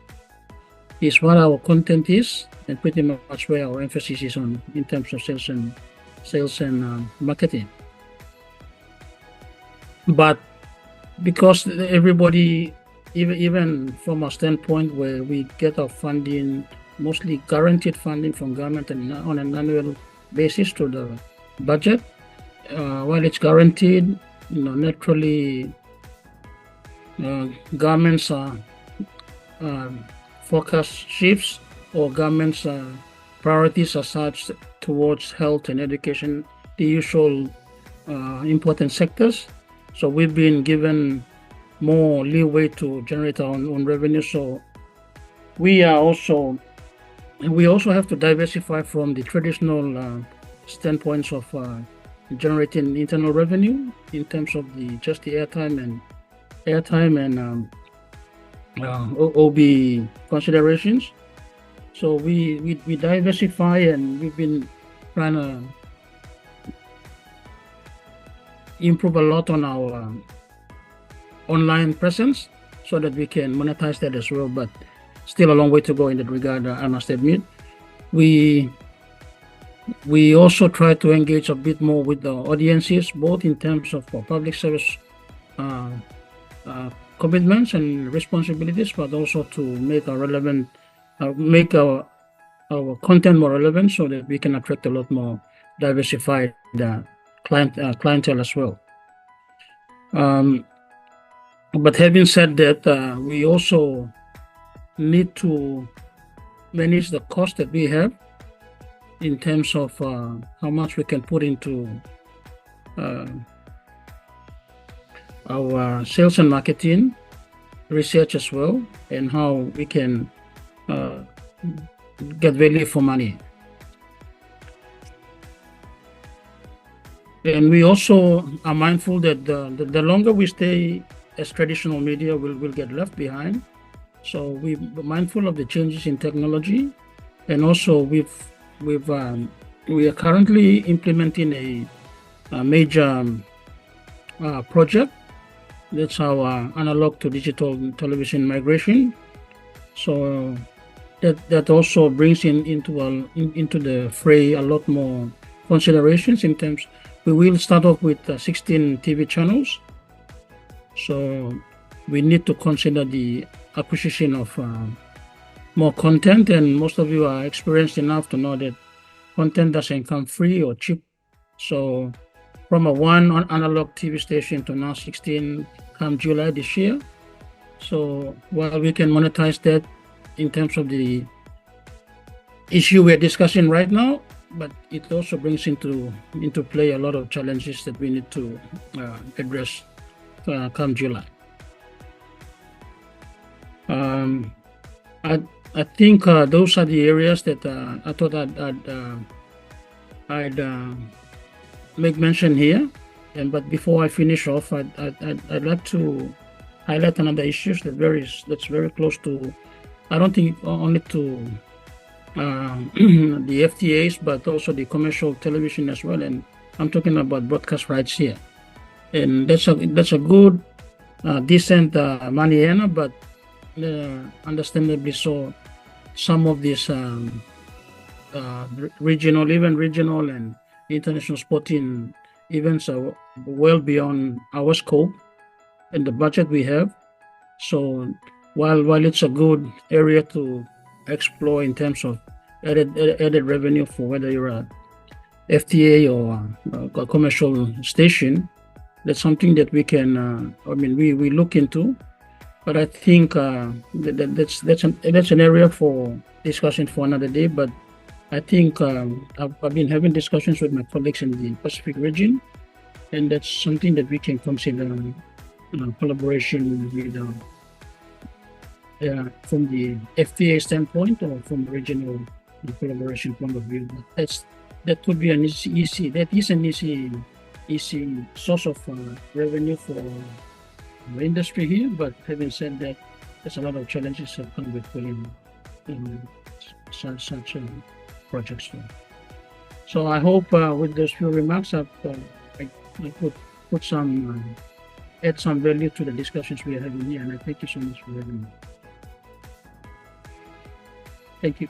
is what our content is, and pretty much where our emphasis is on in terms of sales and marketing. But because everybody, even from a standpoint where we get our funding, mostly guaranteed funding from government and on an annual basis to the budget, while it's guaranteed, naturally governments focus shifts, or governments priorities are such towards health and education, the usual important sectors. So we've been given more leeway to generate our own revenue. So we also have to diversify from the traditional standpoints of generating internal revenue in terms of just the airtime and OB considerations. So we diversify, and we've been trying to improve a lot on our online presence so that we can monetize that as well, but still a long way to go in that regard, I must admit. We also try to engage a bit more with the audiences, both in terms of public service commitments and responsibilities, but also to make our relevant, make our content more relevant, so that we can attract a lot more diversified clientele as well. But having said that, we also need to manage the cost that we have in terms of how much we can put into our sales and marketing, research as well, and how we can get value for money. And we also are mindful that the longer we stay as traditional media, we'll get left behind. So we're mindful of the changes in technology, and also we are currently implementing a major project. That's our analog to digital television migration. So that also brings into the fray a lot more considerations in terms. We will start off with 16 TV channels. So we need to consider the acquisition of more content, and most of you are experienced enough to know that content doesn't come free or cheap. So from a one analog TV station to now 16 come July this year. So while we can monetize that in terms of the issue we're discussing right now, but it also brings into play a lot of challenges that we need to address come July. I think those are the areas that I thought I'd make mention here. But before I finish off, I'd like to highlight another issue that's very close to, I don't think only to the FTAs, but also the commercial television as well. And I'm talking about broadcast rights here. And that's a good, decent money earner, but understandably so, some of these regional and international sporting events are well beyond our scope and the budget we have. So while it's a good area to explore in terms of added revenue for whether you're a FTA or a commercial station, that's something that we can, we look into. But I think that's an area for discussion for another day. But I think I've been having discussions with my colleagues in the Pacific region, and that's something that we can consider collaboration with from the FTA standpoint or from regional collaboration point of view. That could be an easy source of revenue for the industry here. But having said that, there's a lot of challenges that come with pulling such projects. So I hope with those few remarks, I could put some add some value to the discussions we are having here. And I thank you so much for having me. Thank you.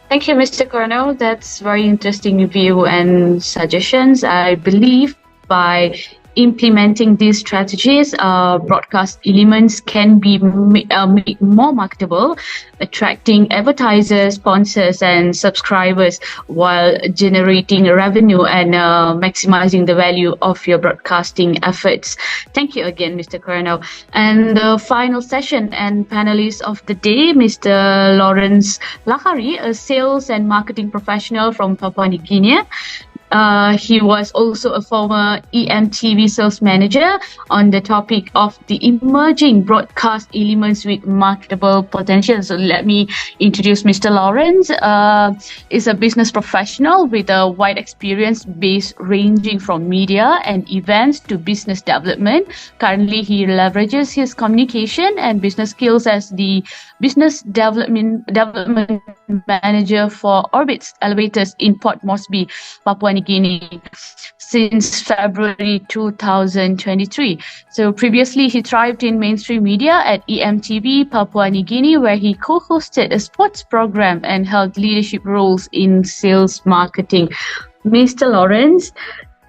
Thank you, Mr. Kora Nou. That's very interesting view and suggestions. I believe by implementing these strategies, broadcast elements can be made more marketable, attracting advertisers, sponsors, and subscribers while generating revenue and maximizing the value of your broadcasting efforts. Thank you again, Mr. Kora Nou. And the final session and panelist of the day, Mr. Lawrence Lahari, a sales and marketing professional from Papua New Guinea. He was also a former EMTV sales manager on the topic of the emerging broadcast elements with marketable potential. So let me introduce Mr. Lawrence. Is a business professional with a wide experience base ranging from media and events to business development. Currently, he leverages his communication and business skills as the business development manager for Orbit's Elevators in Port Moresby, Papua New Guinea, since February 2023. So previously, he thrived in mainstream media at EMTV, Papua New Guinea, where he co-hosted a sports program and held leadership roles in sales marketing. Mr. Lawrence,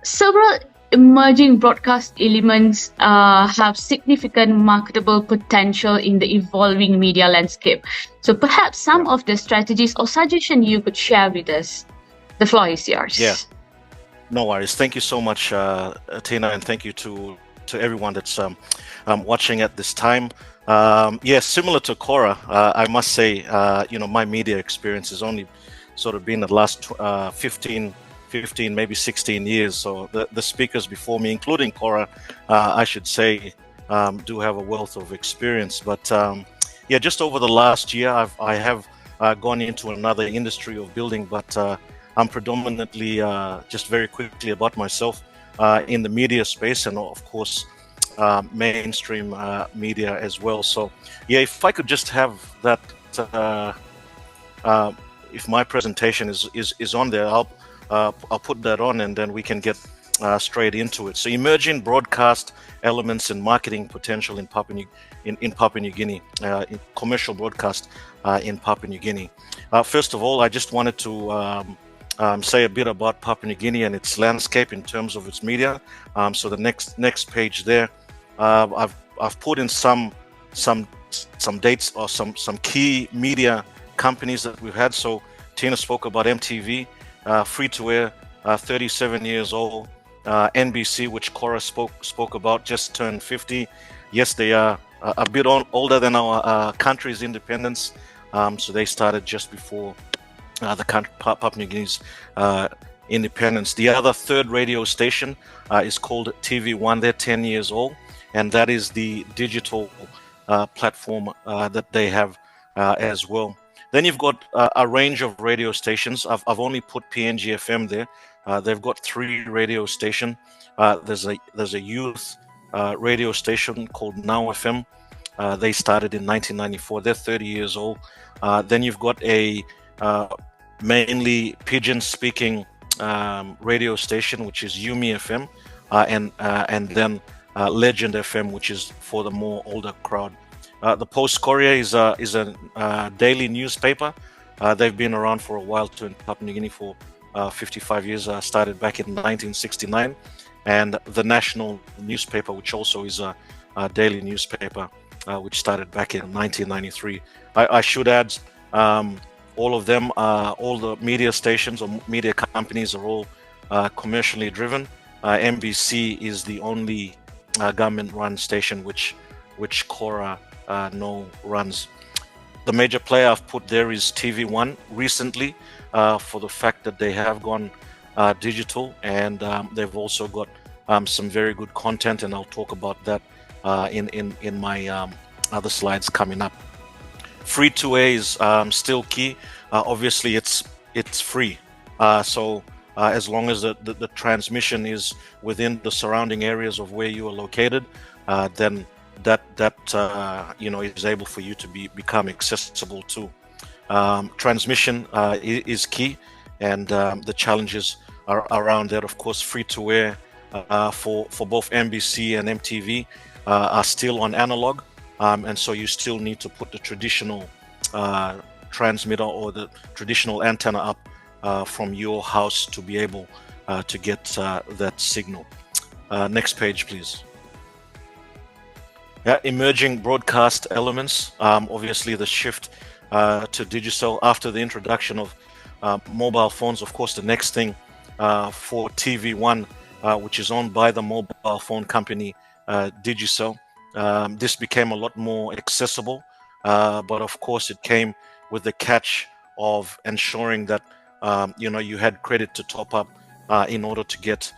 several emerging broadcast elements have significant marketable potential in the evolving media landscape. So perhaps some of the strategies or suggestions you could share with us. The floor is yours. Yeah, no worries. Thank you so much, Tina, and thank you to everyone that's watching at this time. Similar to Kora, I must say, my media experience has only sort of been the last 15, maybe 16 years. So the speakers before me, including Kora, I should say, do have a wealth of experience. But just over the last year, I have gone into another industry of building, but I'm predominantly, just very quickly about myself, in the media space and of course, mainstream media as well. So if I could just have that, if my presentation is on there, I'll put that on and then we can get straight into it. So emerging broadcast elements and marketing potential in Papua New Guinea, in commercial broadcast in Papua New Guinea. First of all, I just wanted to say a bit about Papua New Guinea and its landscape in terms of its media. So the next page there, I've put in some dates or some key media companies that we've had. So Tina spoke about MTV, free to air, 37 years old. NBC, which Kora spoke about, just turned 50. Yes, they are a bit older than our country's independence. So they started just before the country, Papua New Guinea's independence. The other third radio station is called TV1. They're 10 years old, and that is the digital platform that they have as well. Then you've got a range of radio stations. I've only put PNG FM there. They've got 3 radio stations. There's a youth radio station called Now FM. They started in 1994. They're 30 years old. Then you've got a mainly Pidgin-speaking radio station, which is Yumi FM, and then Legend FM, which is for the more older crowd. The Post Courier is a daily newspaper. They've been around for a while too in Papua New Guinea for 55 years. Started back in 1969, and the National newspaper, which also is a daily newspaper, which started back in 1993. I should add, all of them, all the media stations or media companies are all commercially driven. MBC is the only government-run station which Kora Nou runs. The major player I've put there is TV1 recently, for the fact that they have gone digital, and they've also got some very good content, and I'll talk about that in my other slides coming up. Free to air is still key. Obviously, it's free, so as long as the transmission is within the surrounding areas of where you are located, then that is able for you to become accessible too. Transmission is key, and the challenges are around that. Of course, free to air for both MBC and MTV are still on analog, and so you still need to put the traditional transmitter or the traditional antenna up from your house to be able to get that signal. Next page, please. Emerging broadcast elements. Obviously, the shift to digital after the introduction of mobile phones. Of course, the next thing for TV1, which is owned by the mobile phone company Digicel, this became a lot more accessible, but of course, it came with the catch of ensuring that you had credit to top up in order to get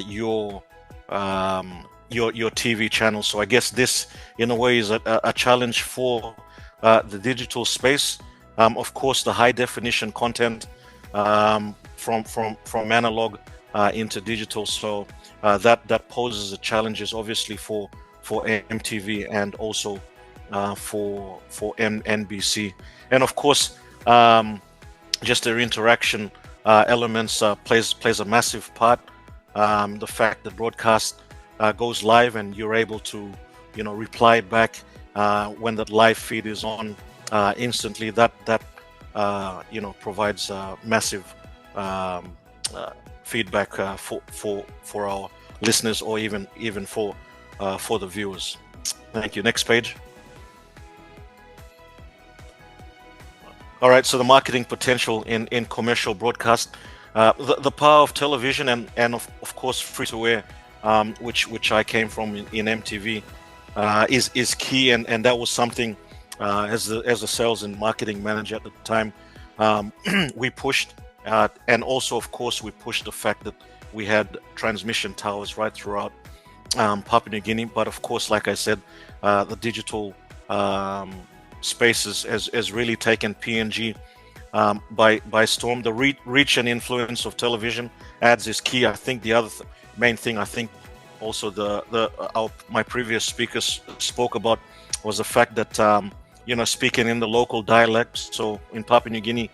your TV channel. So I guess this, in a way, is a challenge for the digital space. Of course, the high definition content from analog into digital. So that poses the challenges, obviously, for MTV and also for NBC. And of course, just their interaction elements plays a massive part. The fact that broadcast goes live and you're able to reply back when that live feed is on instantly, that provides massive feedback for our listeners, or even for the viewers. Thank you. Next page. All right, so the marketing potential in commercial broadcast, the power of television and of course free to air, which I came from in MTV, is key, and that was something as a sales and marketing manager at the time we pushed, and also of course we pushed the fact that we had transmission towers right throughout Papua New Guinea. But of course, like I said, the digital space has really taken PNG by storm. The reach and influence of television ads is key. I think the other main thing, I think also my previous speakers spoke about, was the fact that speaking in the local dialects. So in Papua New Guinea,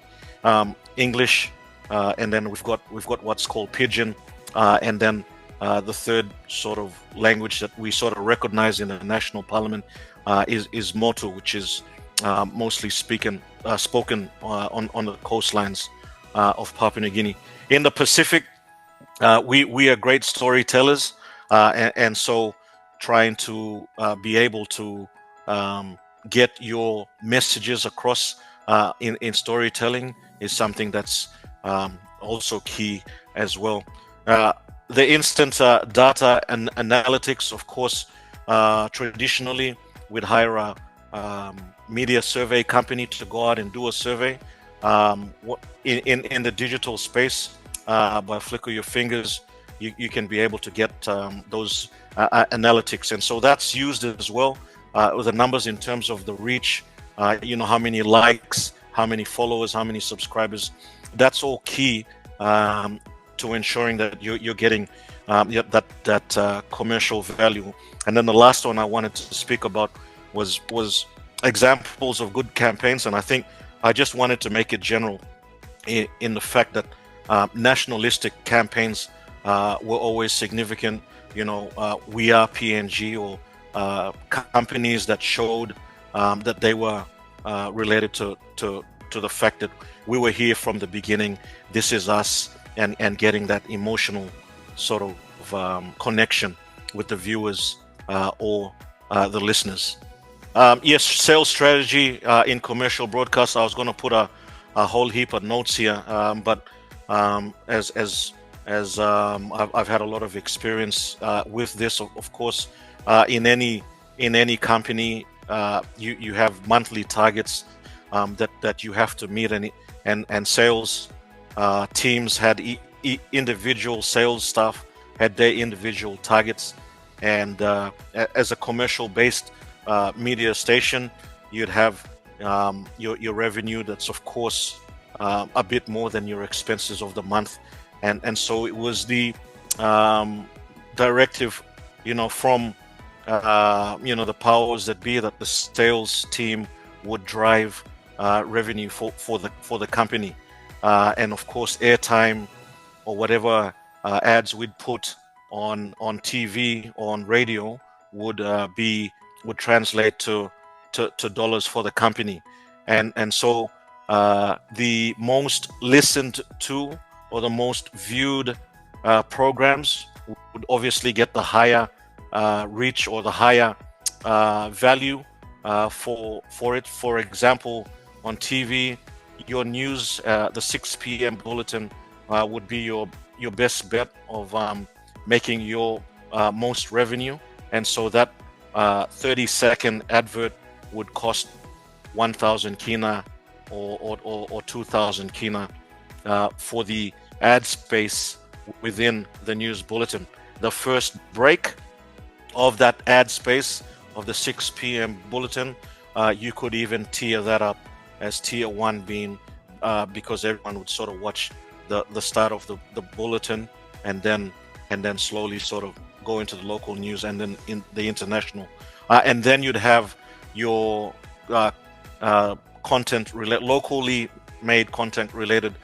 English, and then we've got what's called Pidgin, and then the third sort of language that we sort of recognize in the national parliament is Motu, which is mostly spoken on the coastlines of Papua New Guinea. In the Pacific, we are great storytellers, and so trying to be able to get your messages across in storytelling is something that's also key as well. The instant data and analytics, of course, traditionally we'd hire a media survey company to go out and do a survey. In the digital space, by a flick of your fingers, you can be able to get those analytics, and so that's used as well with the numbers in terms of the reach. How many likes, how many followers, how many subscribers. That's all key to ensuring that you're getting that commercial value. And then the last one I wanted to speak about was examples of good campaigns, and I think I just wanted to make it general. in the fact that nationalistic campaigns were always significant. We are PNG, or companies that showed that they were related to the fact that we were here from the beginning. This is us, and getting that emotional sort of connection with the viewers or the listeners. Yes, sales strategy in commercial broadcast. I was going to put a whole heap of notes here, but as I've had a lot of experience with this, of course, in any company, you have monthly targets that you have to meet, and sales teams had individual sales staff had their individual targets, and as a commercial based media station, you'd have your revenue that's of course a bit more than your expenses of the month, and so it was the directive from the powers that be, that the sales team would drive revenue for the company, and of course airtime or whatever ads we'd put on TV or on radio would translate to dollars for the company, and so the most listened to or the most viewed programs would obviously get the higher reach or the higher value for it. For example, on TV, your news, the 6 p.m. bulletin would be your best bet of making your most revenue, and so that 30-second advert would cost 1,000 kina or 2,000 kina for the ad space within the news bulletin. The first break of that ad space of the 6 p.m. bulletin, you could even tier that up as tier 1, being because everyone would sort of watch the start of the bulletin and then slowly sort of go into the local news and then in the international, and then you'd have your locally made content related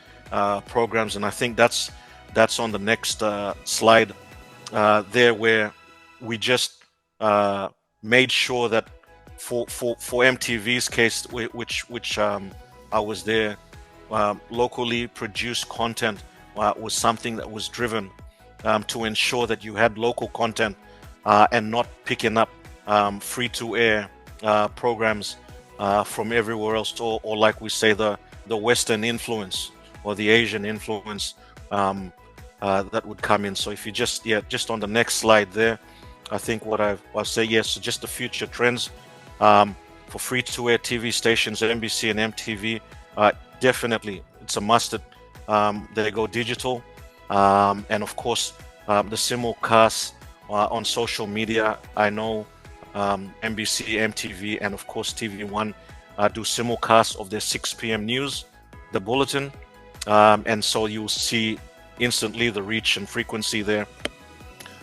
programs, and I think that's on the next slide there, where we just made sure that for MTV's case, which I was there, locally produced content was something that was driven to ensure that you had local content and not picking up free-to-air programs from everywhere else, or like we say, the Western influence or the Asian influence that would come in. So if you just on the next slide there, I think what I'll say, yes, so just the future trends for free-to-air TV stations, NBC and MTV, definitely it's a must that they go digital, and of course the simulcast on social media. I know NBC, MTV, and of course TV1 do simulcasts of their 6 p.m. news, the bulletin, and so you'll see instantly the reach and frequency there.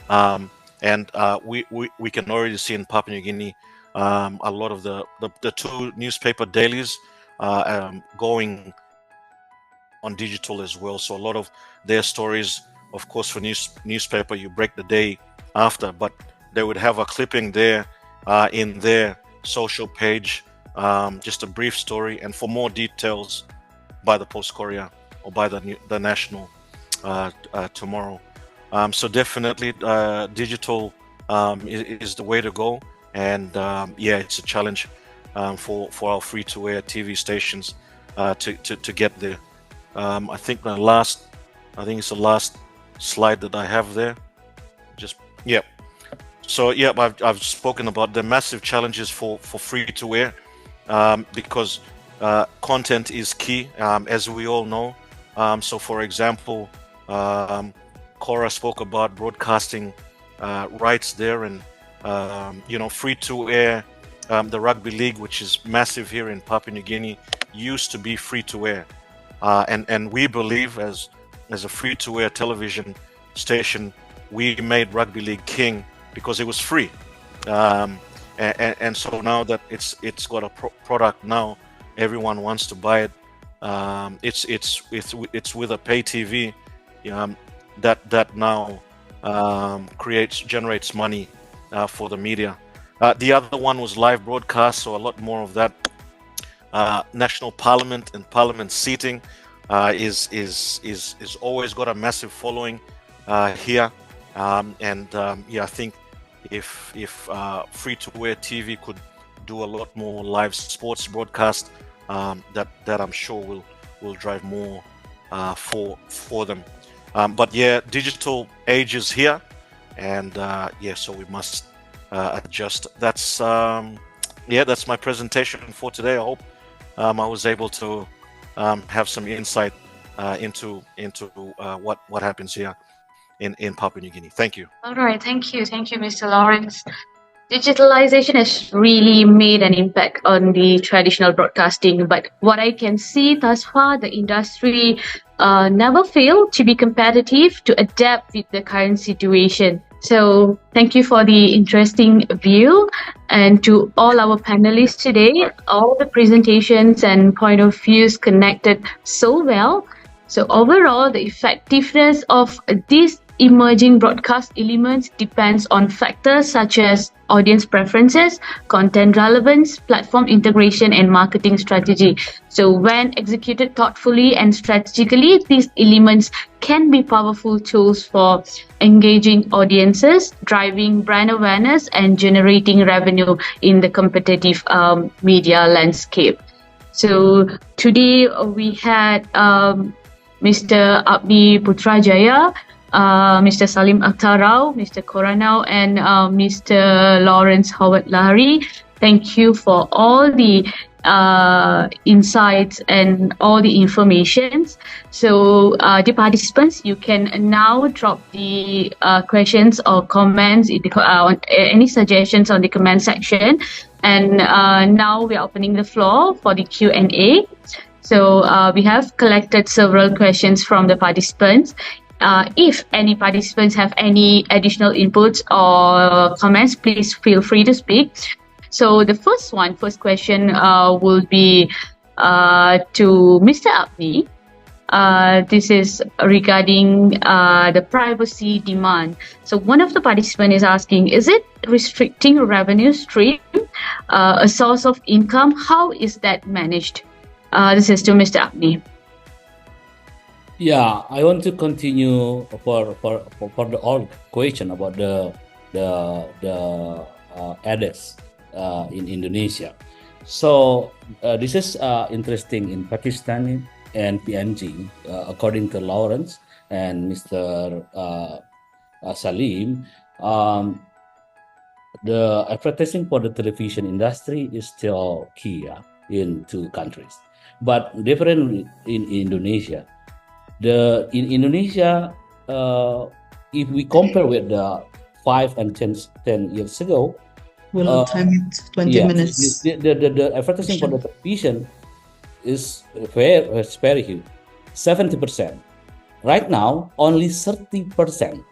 And we can already see in Papua New Guinea a lot of the two newspaper dailies going on digital as well. So a lot of their stories, of course, for newspaper, you break the day after, but they would have a clipping there in their social page, just a brief story, and for more details, by the Post Courier or by the National tomorrow. So definitely digital is the way to go, and it's a challenge for our free-to-air TV stations to get there. I think it's the last slide that I have there. So I've spoken about the massive challenges for free-to-air because content is key, as we all know. So for example, Kora spoke about broadcasting rights there, and free-to-air. The rugby league, which is massive here in Papua New Guinea, used to be free-to-air, and we believe as a free-to-air television station, we made rugby league king because it was free, and so now that it's got a product now, everyone wants to buy it, It's with a pay TV that now generates money for the media. The other one was live broadcast, so a lot more of that. National Parliament and Parliament seating is always got a massive following here, I think if free-to-air TV could do a lot more live sports broadcast, that I'm sure will drive more for them. But yeah, digital age is here, and so we must adjust. That's my presentation for today. I hope I was able to have some insight into what happens here in Papua New Guinea. Thank you. All right, thank you, Mr. Lawrence. Digitalization has really made an impact on the traditional broadcasting, but what I can see thus far, the industry never failed to be competitive, to adapt with the current situation. So thank you for the interesting view, and to all our panelists today, all the presentations and point of views connected so well. So overall, the effectiveness of these emerging broadcast elements depends on factors such as audience preferences, content relevance, platform integration, and marketing strategy. So when executed thoughtfully and strategically, these elements can be powerful tools for engaging audiences, driving brand awareness, and generating revenue in the competitive media landscape. So today we had Mr. Apni Putra Jaya, Mr. Saleem Akhtar Rao, Mr. Kora Nou, and Mr. Lawrence Howard Lahari. Thank you for all the insights and all the informations. So, the participants, you can now drop the questions or comments, any suggestions on the comment section. And now we are opening the floor for the Q&A. So, we have collected several questions from the participants. If any participants have any additional inputs or comments, please feel free to speak. So the first question will be to Mr. Apni. This is regarding the privacy demand. So one of the participants is asking, is it restricting revenue stream, a source of income? How is that managed? This is to Mr. Apni. Yeah, I want to continue for the old question about the ads in Indonesia. So this is interesting in Pakistan and PNG, according to Lawrence and Mr. Saleem. The advertising for the television industry is still key in two countries, but different in Indonesia. In Indonesia, if we compare with the 5 and 10 years ago, we'll time it 20 minutes. The advertising for the television is very huge, 70%. Right now, only 30%.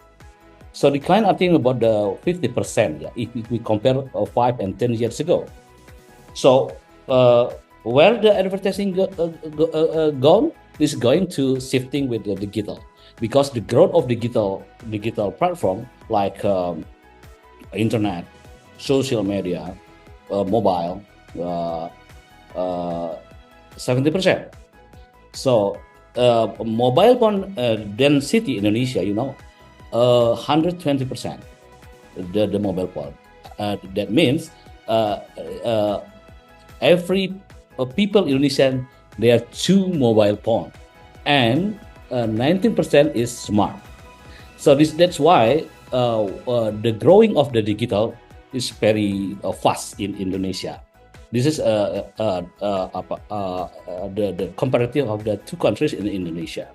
So decline, I think, about the 50%. If we compare 5 and 10 years ago. So where the advertising gone? Is going to shifting with the digital, because the growth of digital platform like internet, social media, mobile, 70%. So mobile phone density in Indonesia, 120%. The mobile phone. That means every people in Indonesia, there are 2 mobile phones, and 19% is smart. So that's why the growing of the digital is very fast in Indonesia. This is the comparative of the two countries in Indonesia.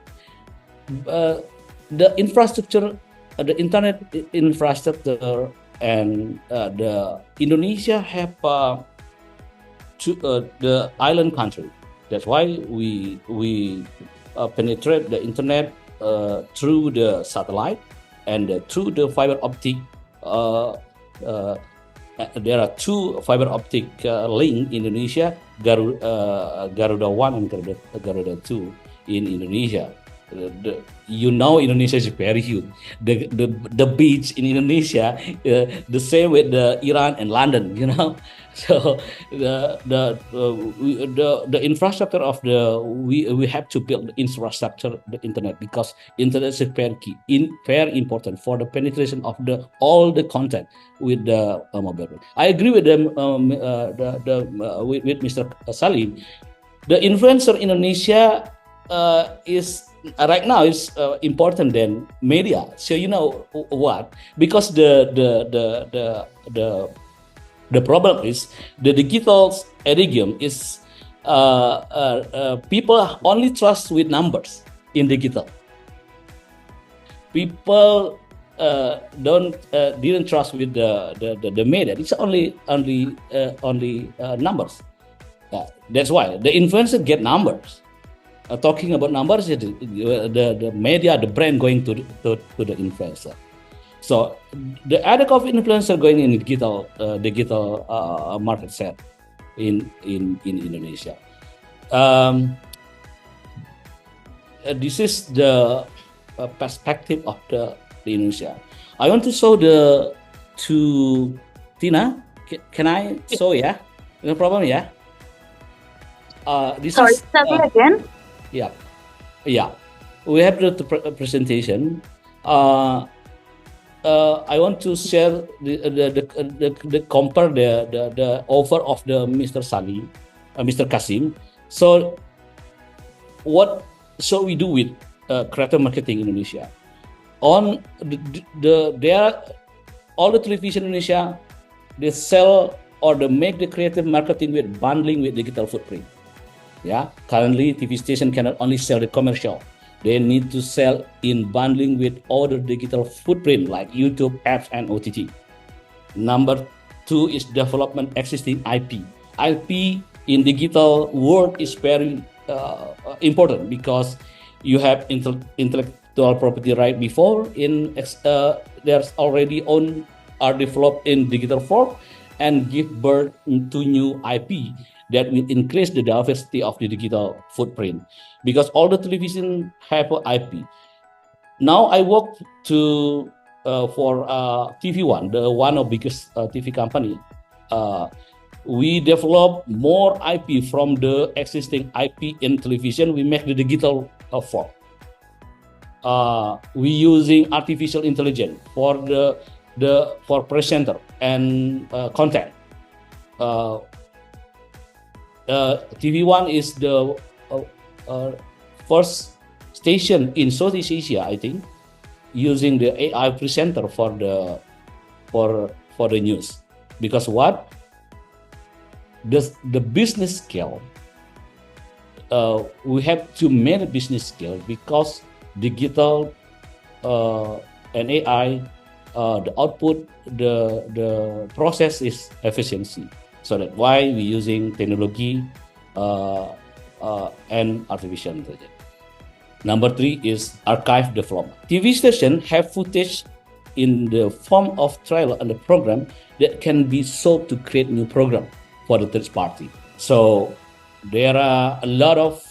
The infrastructure, the internet infrastructure, and the Indonesia have the island country. That's why we penetrate the internet through the satellite and through the fiber optic. There are 2 fiber optic link in Indonesia Garuda 1 and Garuda 2 in Indonesia. Indonesia is very huge. The beach in Indonesia, the same with the Iran and London. So the infrastructure of we have to build the infrastructure, the internet, because internet is very key, very important for the penetration of all the content with the mobile. I agree with them with Mr. Saleem. The influencer in Indonesia is right now is important than media. So what? Because the problem is the digital idiom is people only trust with numbers in digital. People didn't trust with the media. It's only numbers. That's why the influencer get numbers. Talking about numbers, the media, the brand going to the influencer. So the other of influencer going in digital market share in Indonesia. This is the perspective of the Indonesia. I want to show to Tina. Can I show? Yeah, no problem. Yeah. Sorry, tell me again. Yeah. We have the presentation. I want to share the compare the offer of the Mr. Saleem, Mr. Kasim. So what shall we do with creator marketing in Indonesia? On all the television in Indonesia, they sell or they make the creative marketing with bundling with digital footprint. Yeah, currently TV station cannot only sell the commercial. They need to sell in bundling with other digital footprint like YouTube, apps, and OTT. Number 2 is development existing IP. IP in digital world is very important because you have intellectual property right before there's already are developed in digital form and give birth to new IP that will increase the diversity of the digital footprint, because all the television have an IP. Now I work for TV1, the one of biggest TV company. We develop more IP from the existing IP in television. We make the digital form. We using artificial intelligence for for presenter and content. TV1 is the first station in Southeast Asia, I think, using the AI presenter for the news. Because what? The business scale, we have to manage business scale because digital and AI, the output, the process is efficiency. So that's why we're using technology and artificial intelligence. Number 3 is archive development. TV stations have footage in the form of trailer and the program that can be sold to create new program for the third party. So there are a lot of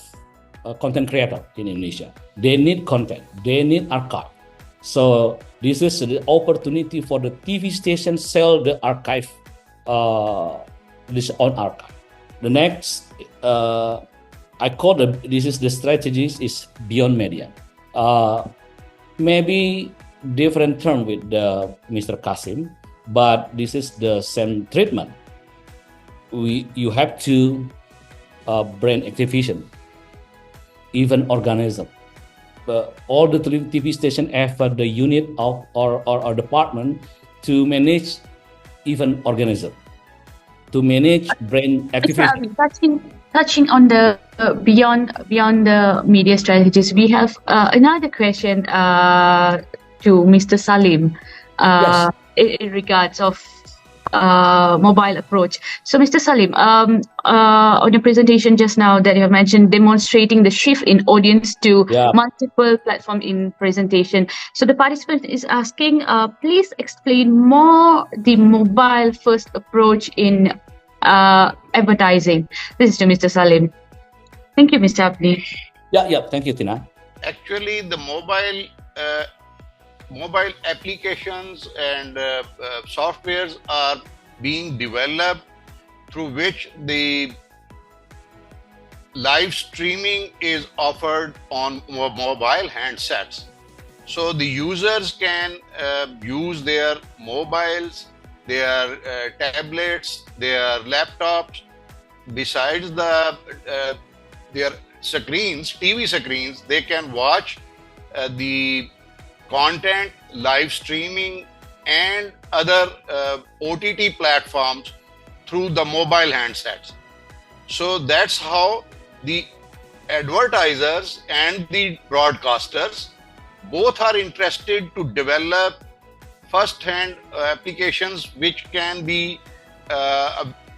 content creators in Indonesia. They need content. They need archive. So this is the opportunity for the TV station sell the archive. This on archive. The next, I call this is the strategies is beyond media. Maybe different term with Mr. Kasim, but this is the same treatment. You have to brand activation, even organism. All the TV station have the unit of or department to manage even organism, to manage brand activation. Touching on the beyond the media strategies, we have another question to Mr. Saleem Yes. in regards of mobile approach. So, Mr. Saleem, on your presentation just now that you have mentioned demonstrating the shift in audience to multiple platform in presentation. So the participant is asking, please explain more the mobile first approach in advertising? This is to Mr. Saleem. Thank you, Mr. Apni. Yeah. Thank you, Tina. Actually, the mobile applications and softwares are being developed through which the live streaming is offered on mobile handsets. So the users can use their mobiles, their tablets, their laptops, besides their screens, TV screens. They can watch the content, live streaming, and other OTT platforms through the mobile handsets. So that's how the advertisers and the broadcasters both are interested to develop first-hand applications which can be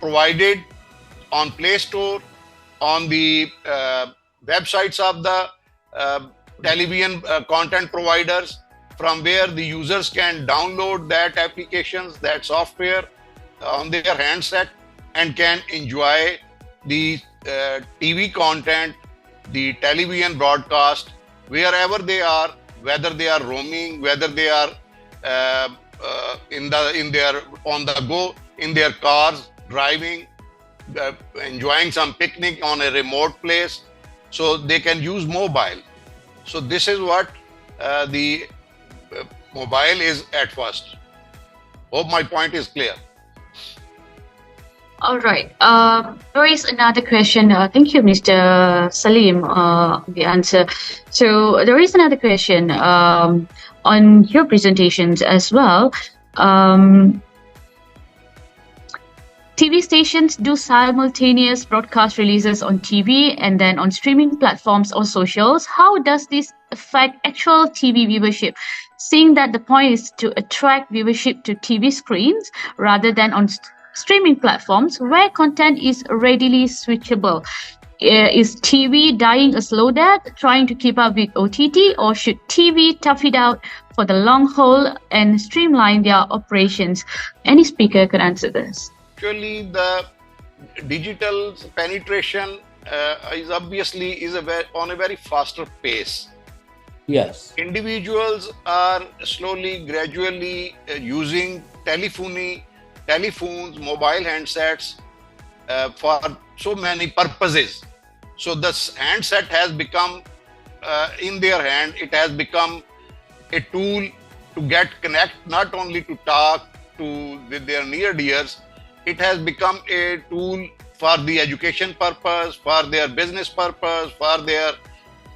provided on Play Store, on the websites of the television content providers, from where the users can download that applications, that software on their handset, and can enjoy the TV content, the television broadcast, wherever they are, whether they are roaming, whether they are on the go, in their cars, driving, enjoying some picnic on a remote place. So they can use mobile. So this is what the mobile is at first. Hope my point is clear. All right. There is another question. Thank you, Mr. Saleem, the answer. So there is another question on your presentations as well. TV stations do simultaneous broadcast releases on TV and then on streaming platforms or socials. How does this affect actual TV viewership? Seeing that the point is to attract viewership to TV screens rather than on streaming platforms where content is readily switchable. Is TV dying a slow death, trying to keep up with OTT, or should TV tough it out for the long haul and streamline their operations? Any speaker could answer this. Actually, the digital penetration is obviously on a very faster pace. Yes. Individuals are slowly, gradually using telephones, mobile handsets for so many purposes. So this handset has become in their hand. It has become a tool to connect, not only to talk with their near dears. It has become a tool for the education purpose, for their business purpose, for their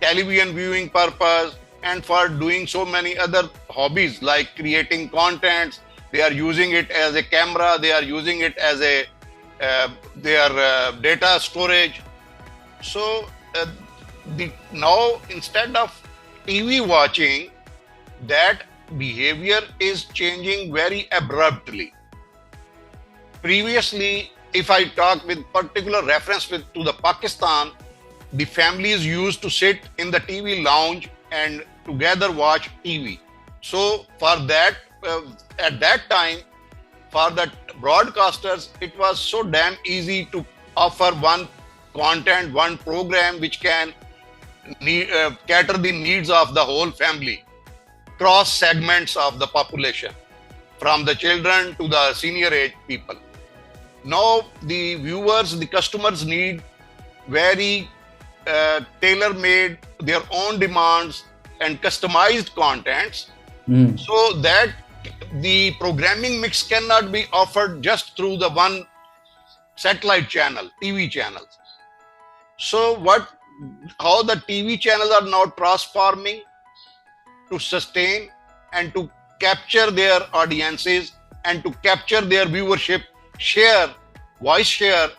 television viewing purpose, and for doing so many other hobbies like creating contents. They are using it as a camera. They are using it as their data storage. So now instead of TV watching, that behavior is changing very abruptly. Previously, if I talk with particular reference to the Pakistan, the families used to sit in the TV lounge and together watch TV. So for that, at that time, for the broadcasters, it was so damn easy to offer one content, one program which can cater the needs of the whole family, cross segments of the population, from the children to the senior age people. Now the viewers, the customers need very tailor-made, their own demands and customized contents, so that the programming mix cannot be offered just through the one satellite channel, TV channels. So how the TV channels are now transforming to sustain and to capture their audiences and to capture their viewership share, voice share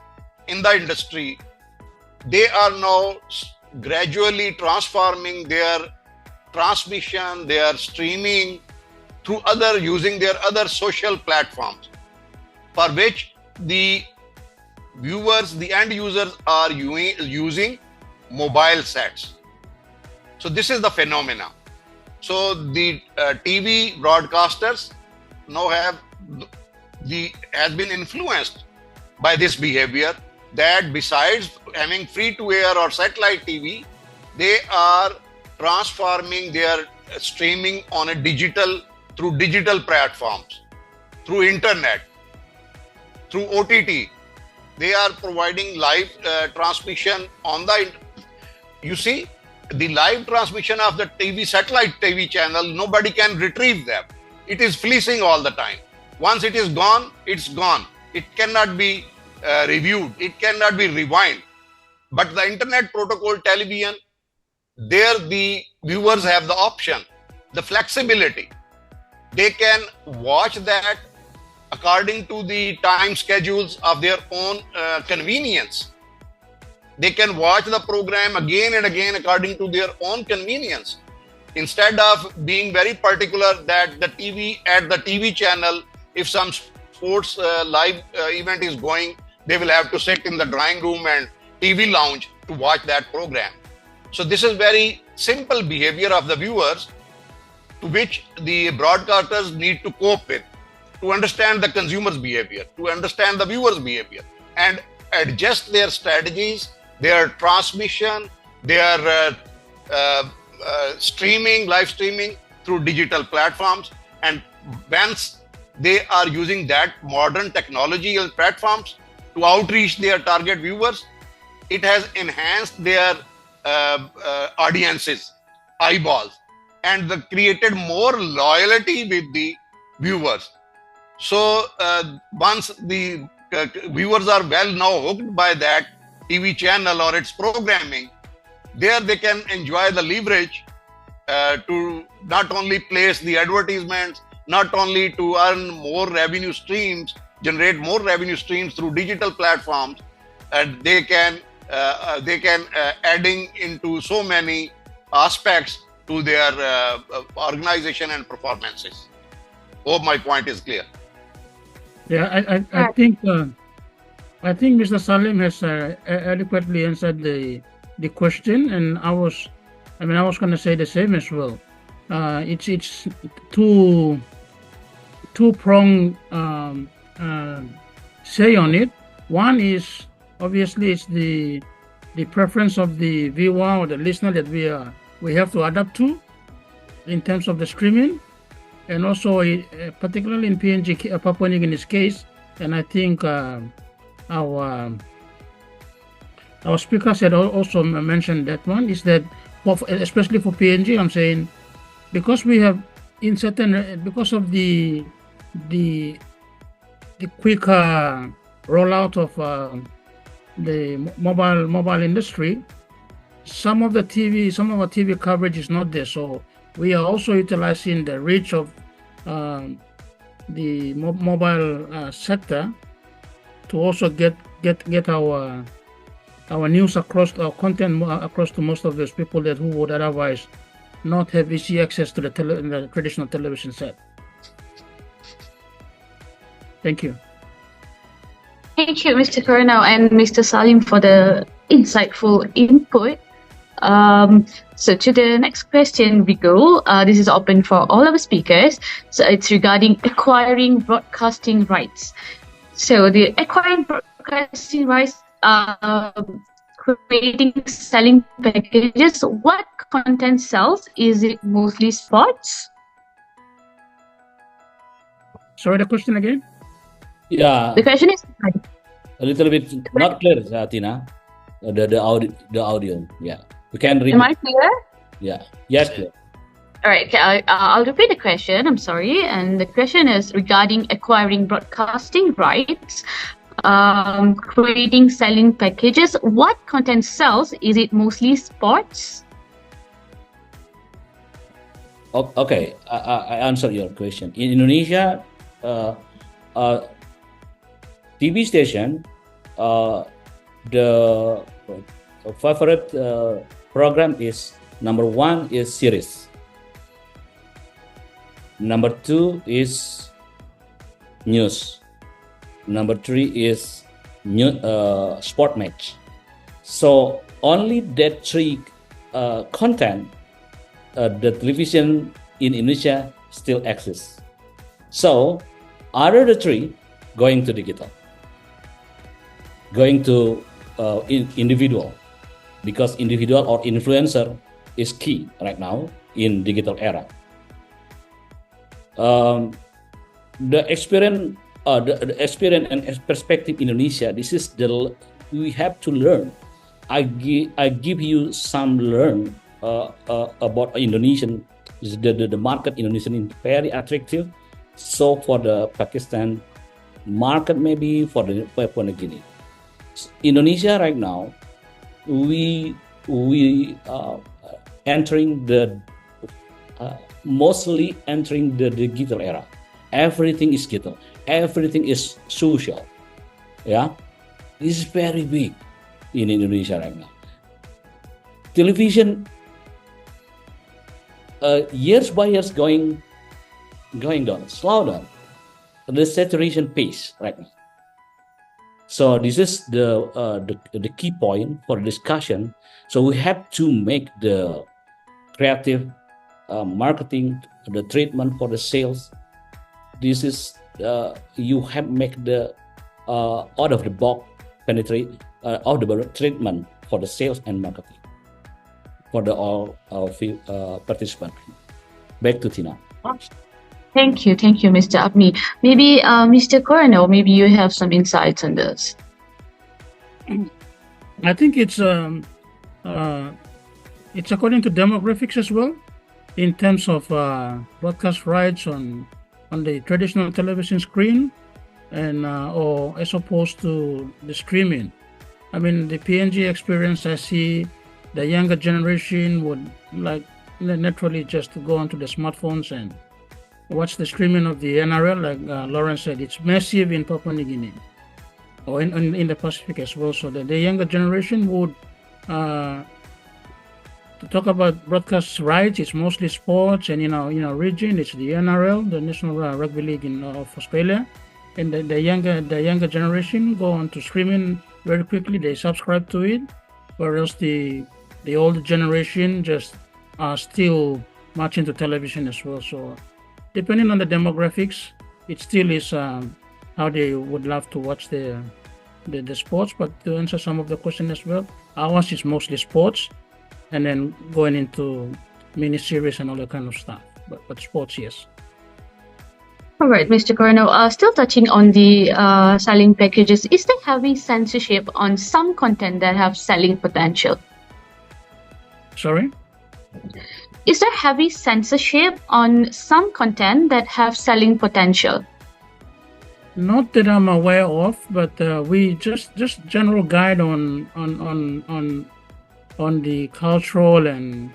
in the industry. They are now gradually transforming their transmission, their streaming through using their other social platforms, for which the viewers, the end users are using mobile sets. So this is the phenomena. So the TV broadcasters now has been influenced by this behavior, that besides having free-to-air or satellite TV, they are transforming their streaming on through digital platforms, through internet, through OTT. They are providing live transmission on the. You see, the live transmission of the satellite TV channel, nobody can retrieve them. It is fleecing all the time. Once it is gone, it's gone. It cannot be reviewed. It cannot be rewind. But the internet protocol television, there the viewers have the option, the flexibility. They can watch that according to the time schedules of their own convenience. They can watch the program again and again according to their own convenience. Instead of being very particular that the TV channel, if some sports live event is going, they will have to sit in the drawing room and TV lounge to watch that program. So this is very simple behavior of the viewers to which the broadcasters need to cope with, to understand the consumer's behavior, to understand the viewer's behavior, and adjust their strategies, their transmission, their live streaming through digital platforms. And once they are using that modern technological platforms to outreach their target viewers, it has enhanced their audiences, eyeballs, and created more loyalty with the viewers. So once the viewers are well now hooked by that TV channel or its programming, there they can enjoy the leverage to not only place the advertisements, not only to earn more revenue streams, generate more revenue streams through digital platforms, and they can adding into so many aspects to their organization and performances. Hope my point is clear. Yeah, I think Mr. Saleem has adequately answered the question, and I was going to say the same as well. It's two-pronged say on it. One is obviously it's the preference of the viewer or the listener that we have to adapt to in terms of the streaming, and also particularly in PNG Papua New Guinea's case, and I think our speakers had also mentioned that one is that especially for PNG, I'm saying because we have because of the quicker rollout of the mobile industry, some of our TV coverage is not there. So we are also utilizing the reach of the mobile sector to also get our news across, our content across to most of those people who would otherwise not have easy access to the traditional television set. Thank you. Thank you, Mr. Kora Nou and Mr. Saleem, for the insightful input. So to the next question we go. This is open for all our speakers. So it's regarding acquiring broadcasting rights. So the acquiring broadcasting rights, creating, selling packages. What content sells? Is it mostly sports? Sorry, the question again? Yeah. The question is a little bit not clear, Tina. The audio. Yeah. You can read. Am I clear? Yeah. Yes, clear. All right. Okay, I'll repeat the question. I'm sorry. And the question is regarding acquiring broadcasting rights, creating, selling packages. What content sells? Is it mostly sports? Okay. I answer your question. In Indonesia, TV station, the favorite program is number 1 is series, number 2 is news, number 3 is sport match. So only that 3 content the television in Indonesia still exists. So other the 3 going to digital. going to individual, because individual or influencer is key right now in digital era. The experience and perspective Indonesia. This is we have to learn. I give you some learn about Indonesian. The market Indonesian is very attractive. So for the Pakistan market, maybe for the Papua New Guinea, Indonesia right now, we entering the mostly entering the digital era. Everything is digital. Everything is social. Yeah, this is very big in Indonesia right now. Television, years by years going down, slow down. The saturation pace right now. So this is the key point for discussion. So we have to make the creative marketing, the treatment for the sales. This is you have make the out of the box penetrate out of the treatment for the sales and marketing for the all participants. Back to Tina. Thank you, Mr. Apni. Maybe Mr. Kora Nou, maybe you have some insights on this. I think it's according to demographics as well, in terms of broadcast rights on the traditional television screen, and or as opposed to the streaming. I mean, the PNG experience, I see the younger generation would like naturally just to go onto the smartphones and watch the streaming of the NRL. Like Lawrence said, it's massive in Papua New Guinea or in the Pacific as well. So that the younger generation would to talk about broadcast rights, it's mostly sports, and in our region, it's the NRL, the National Rugby League of Australia, and the younger generation go on to streaming very quickly. They subscribe to it, whereas the older generation just are still much into television as well. So depending on the demographics, it still is how they would love to watch the sports. But to answer some of the question as well, ours is mostly sports, and then going into mini-series and all that kind of stuff. But sports, yes. All right, Mr. Kora Nou, still touching on the selling packages, is there heavy censorship on some content that have selling potential? Sorry? Is there heavy censorship on some content that have selling potential? Not that I'm aware of, but we just general guide on the cultural and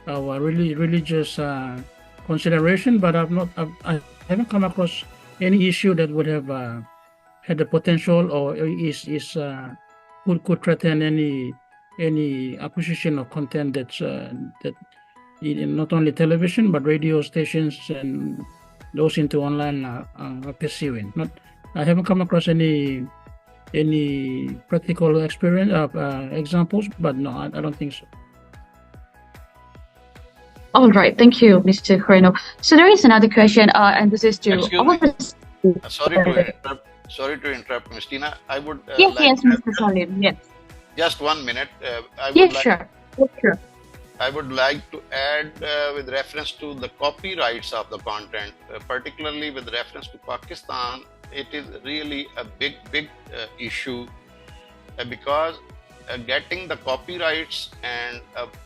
our really religious consideration, but I haven't come across any issue that would have had the potential or could threaten any acquisition of content that not only television but radio stations and those into online are pursuing. I haven't come across any practical experience examples, but no, I don't think so. All right, thank you, Mr. Kora Nou. So there is another question, and this is to Sorry to interrupt, Ms. Tina. I would yes, Mr. Saleem. Yes. Just 1 minute. Sure. I would like to add with reference to the copyrights of the content, particularly with reference to Pakistan. It is really a big issue because getting the copyrights and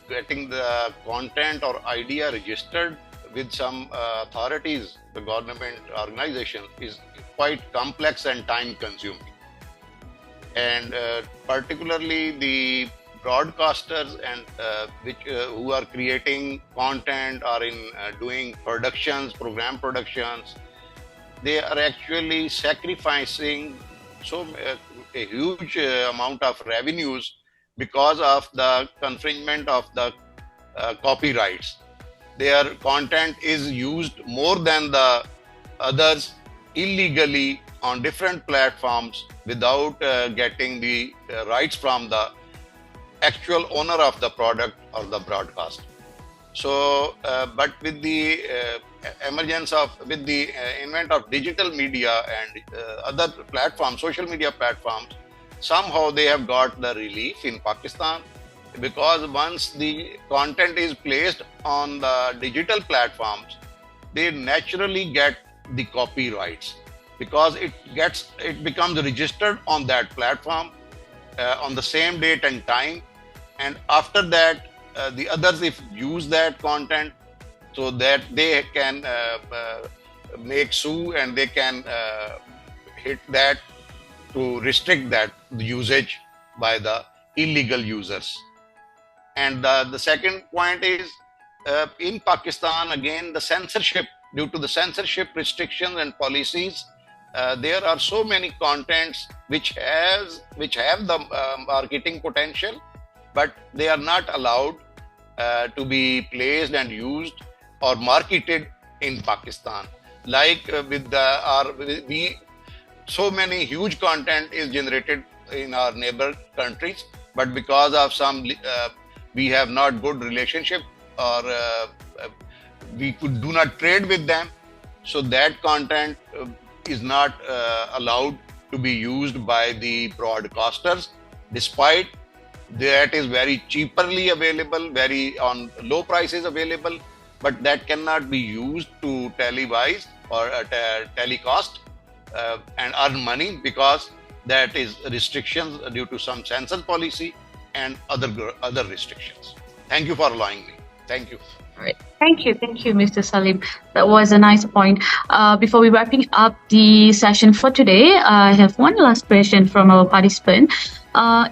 getting the content or idea registered with some authorities, the government organization, is quite complex and time consuming. And particularly the broadcasters and who are creating content or in doing program productions, they are actually sacrificing a huge amount of revenues because of the infringement of the copyrights. Their content is used more than the others illegally on different platforms without getting the rights from the actual owner of the product or the broadcast. So, but with the with the invent of digital media and other platforms, social media platforms, somehow they have got the relief in Pakistan, because once the content is placed on the digital platforms, they naturally get the copyrights, because it becomes registered on that platform on the same date and time. And after that, the others, if use that content, so that they can make sue, and they can hit that to restrict that usage by the illegal users. And the second point is, in Pakistan, again, the censorship, due to the censorship restrictions and policies, there are so many contents which have the marketing potential, but they are not allowed to be placed and used or marketed in Pakistan. Like so many huge content is generated in our neighbor countries, but because of some we have not good relationship, or we do not trade with them, so that content is not allowed to be used by the broadcasters, despite that is very cheaply available, very on low prices available, but that cannot be used to televise or telecast and earn money, because that is restrictions due to some censor policy and other restrictions. Thank you for allowing me. Thank you. All right. Thank you, Mr. Saleem. That was a nice point. Before we wrapping up the session for today, I have one last question from our participant.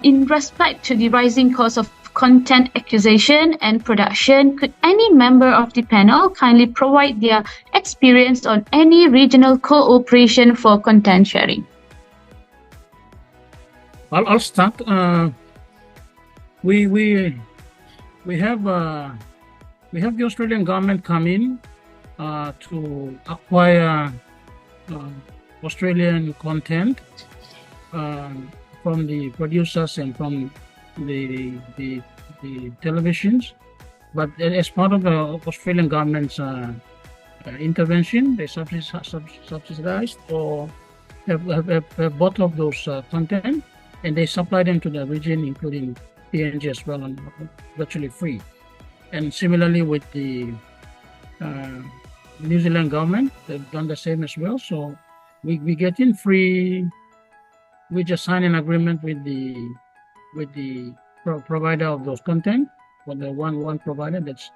In respect to the rising cost of content acquisition and production, could any member of the panel kindly provide their experience on any regional cooperation for content sharing? I'll start. We have the Australian government come in to acquire Australian content from the producers and from the televisions, but as part of the Australian government's intervention, they subsidized or have bought of those content, and they supply them to the region, including PNG as well, and virtually free. And similarly with the New Zealand government, they've done the same as well. So we get in free. We just sign an agreement with the provider of those content, or the one provider that's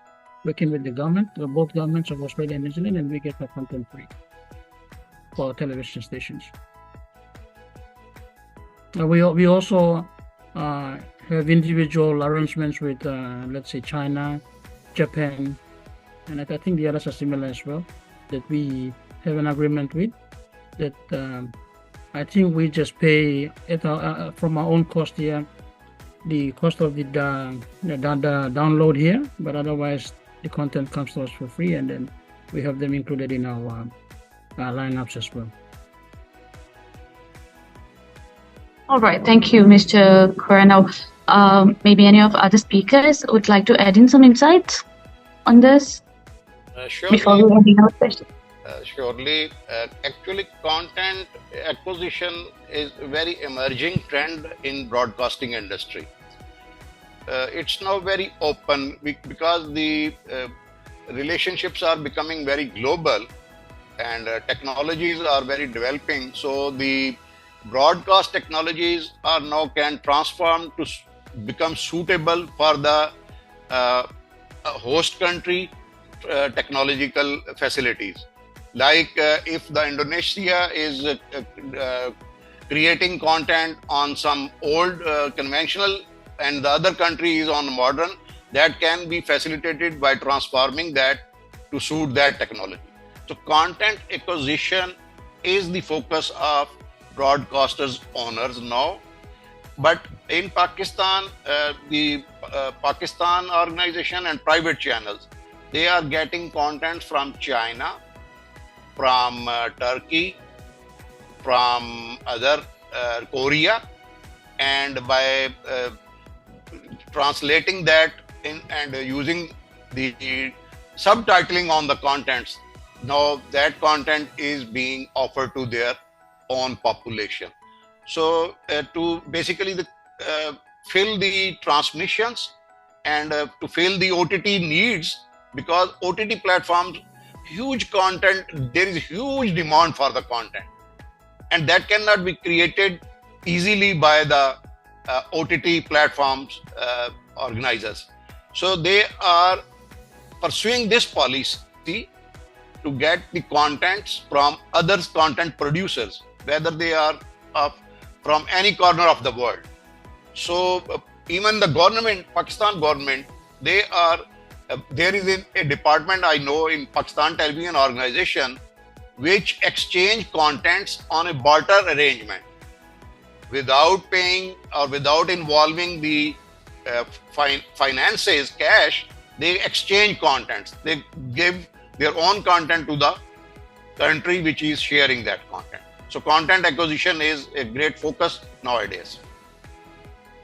working with the government, both governments of Australia and New Zealand, and we get the content free for television stations. We also have individual arrangements with, let's say, China, Japan, and I think the others are similar as well, that we have an agreement with, that I think we just pay from our own cost here, the cost of the download here, but otherwise the content comes to us for free, and then we have them included in our lineups as well. All right, thank you, Mr. Kora Nou. Maybe any of other speakers would like to add in some insights on this before we end our session? Surely, actually, content acquisition is a very emerging trend in broadcasting industry. It's now very open because the relationships are becoming very global, and technologies are very developing. So the broadcast technologies are now can transform to become suitable for the host country technological facilities. Like if the Indonesia is creating content on some old conventional, and the other country is on modern, that can be facilitated by transforming that to suit that technology. So content acquisition is the focus of broadcasters owners now. But in Pakistan, the Pakistan organization and private channels, they are getting content from China, from Turkey, from other Korea, and by translating that in and using the subtitling on the contents, now that content is being offered to their own population. So to basically fill the transmissions and to fill the OTT needs, because OTT platforms, huge content, there is huge demand for the content, and that cannot be created easily by the OTT platforms organizers. So they are pursuing this policy to get the contents from other content producers, whether they are from any corner of the world. So even the government, Pakistan government, they are there is a department I know in Pakistan Television Organization which exchange contents on a barter arrangement without paying or without involving the finances, cash. They exchange contents. They give their own content to the country which is sharing that content. So content acquisition is a great focus nowadays.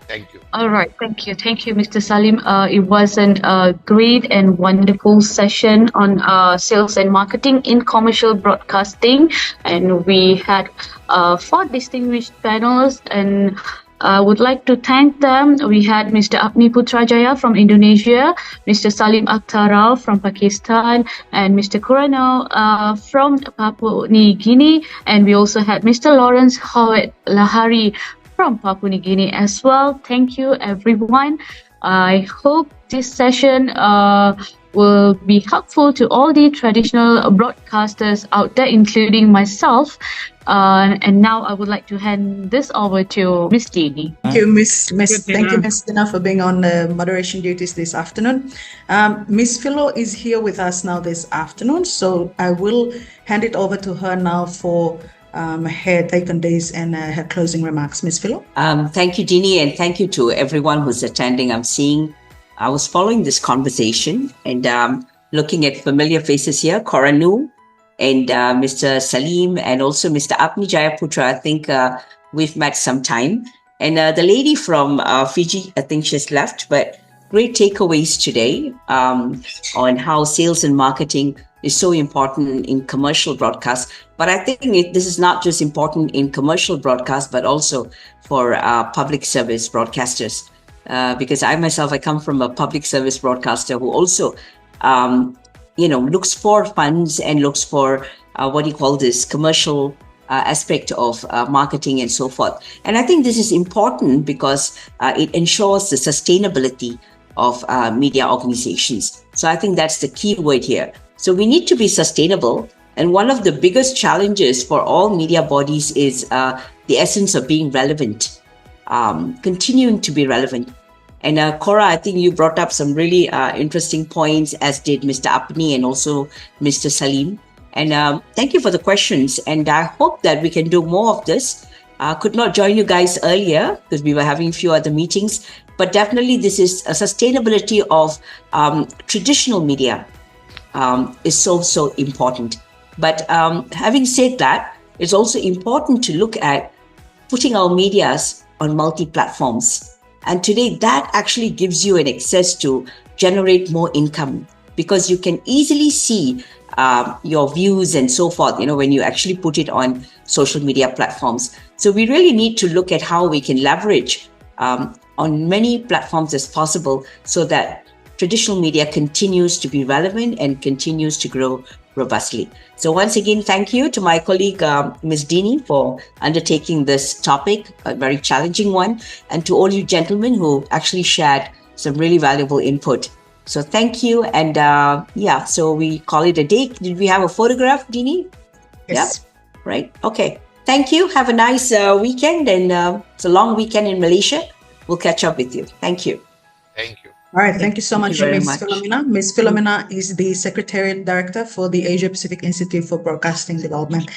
Thank you. All right. Thank you. Thank you, Mr. Saleem. It was a great and wonderful session on sales and marketing in commercial broadcasting. And we had 4 distinguished panels, and I would like to thank them. We had Mr. Apni Putra Jaya from Indonesia, Mr. Saleem Akhtar Rao from Pakistan, and Mr. Kora Nou from Papua New Guinea. And we also had Mr. Lawrence Howard Lahari from Papua New Guinea as well. Thank you, everyone. I hope this session will be helpful to all the traditional broadcasters out there, including myself. And now I would like to hand this over to Miss Dini. Thank you, Miss Dina, for being on moderation duties this afternoon. Miss Philo is here with us now this afternoon, so I will hand it over to her now for her take on this and her closing remarks. Miss Philo. Thank you, Dini, and thank you to everyone who's attending. I was following this conversation and looking at familiar faces here, Kora Nou and Mr. Saleem and also Mr. Apni Jaya Putra. I think we've met sometime. And the lady from Fiji, I think she's left, but great takeaways today on how sales and marketing is so important in commercial broadcast. But I think this is not just important in commercial broadcast, but also for public service broadcasters. Because I come from a public service broadcaster who also, looks for funds and looks for commercial aspect of marketing and so forth. And I think this is important because it ensures the sustainability of media organizations. So I think that's the key word here. So we need to be sustainable. And one of the biggest challenges for all media bodies is the essence of being relevant, continuing to be relevant. And Kora, I think you brought up some really interesting points, as did Mr. Apni and also Mr. Saleem. And thank you for the questions. And I hope that we can do more of this. Could not join you guys earlier because we were having a few other meetings. But definitely this is a sustainability of traditional media is so important. But having said that, it's also important to look at putting our medias on multi-platforms. And today that actually gives you an access to generate more income because you can easily see your views and so forth, when you actually put it on social media platforms. So we really need to look at how we can leverage on many platforms as possible so that traditional media continues to be relevant and continues to grow robustly. So once again, thank you to my colleague, Ms. Dini, for undertaking this topic, a very challenging one, and to all you gentlemen who actually shared some really valuable input. So thank you. And so we call it a day. Did we have a photograph, Dini? Yes. Yeah? Right. Okay. Thank you. Have a nice weekend. And it's a long weekend in Malaysia. We'll catch up with you. Thank you. Thank you. All right, thank you so much, Ms. much. Philomena. Ms. Philomena is the Secretariat Director for the Asia Pacific Institute for Broadcasting Development.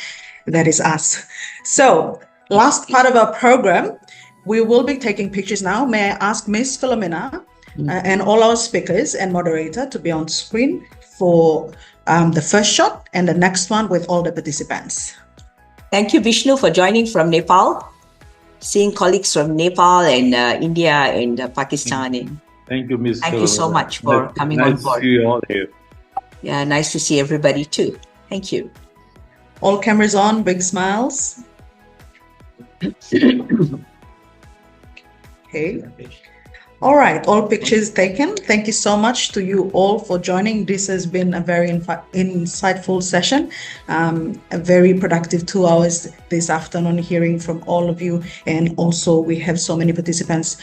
That is us. So, last part of our program, we will be taking pictures now. May I ask Ms. Philomena and all our speakers and moderator to be on screen for the first shot and the next one with all the participants. Thank you, Vishnu, for joining from Nepal. Seeing colleagues from Nepal and India and Pakistan. Thank you, Ms. Thank you so much for coming on board. Nice to see you all here. Yeah, nice to see everybody too. Thank you. All cameras on, big smiles. Okay. All right, all pictures taken. Thank you so much to you all for joining. This has been a very insightful session, a very productive 2 hours this afternoon hearing from all of you. And also we have so many participants.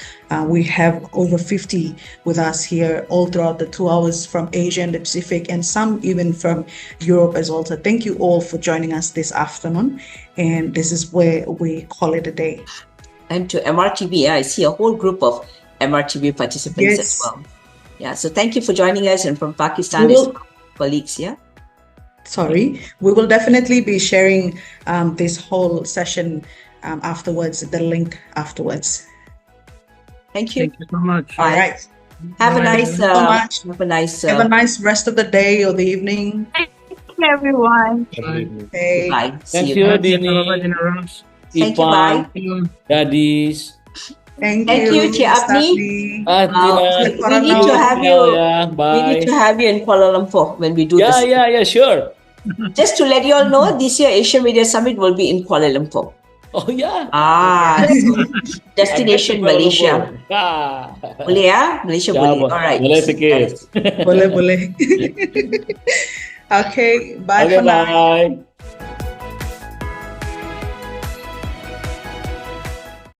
We have over 50 with us here all throughout the 2 hours from Asia and the Pacific, and some even from Europe as well. So thank you all for joining us this afternoon. And this is where we call it a day. And to MRTV, I see a whole group of MRTV participants as Yes. well. Yeah, so thank you for joining us, and from Pakistan is colleagues, yeah? Sorry, we will definitely be sharing this whole session afterwards, the link afterwards. Thank you. Thank you so much. All right. Have a Bye. nice, Have a nice rest of the day or the evening. Thank you, everyone. Okay. bye. See Thank you. you, Thank you, Bapak Dini, Generals. Thank you, bye. Thank you. Gadis, Thank Thank you, Cik Apni. Tina. We need to have you. Yeah, We need bye. to have you in Kuala Lumpur when we do Yeah, this. yeah, yeah, sure. Just to let you all know, this year Asia Media Summit will be in Kuala Lumpur. Oh yeah. So destination Malaysia. Ah. Boleh ya? Malaysia Ya, boleh. Alright. boleh sikit. Boleh, boleh. Okay, bye Okay, for now. bye.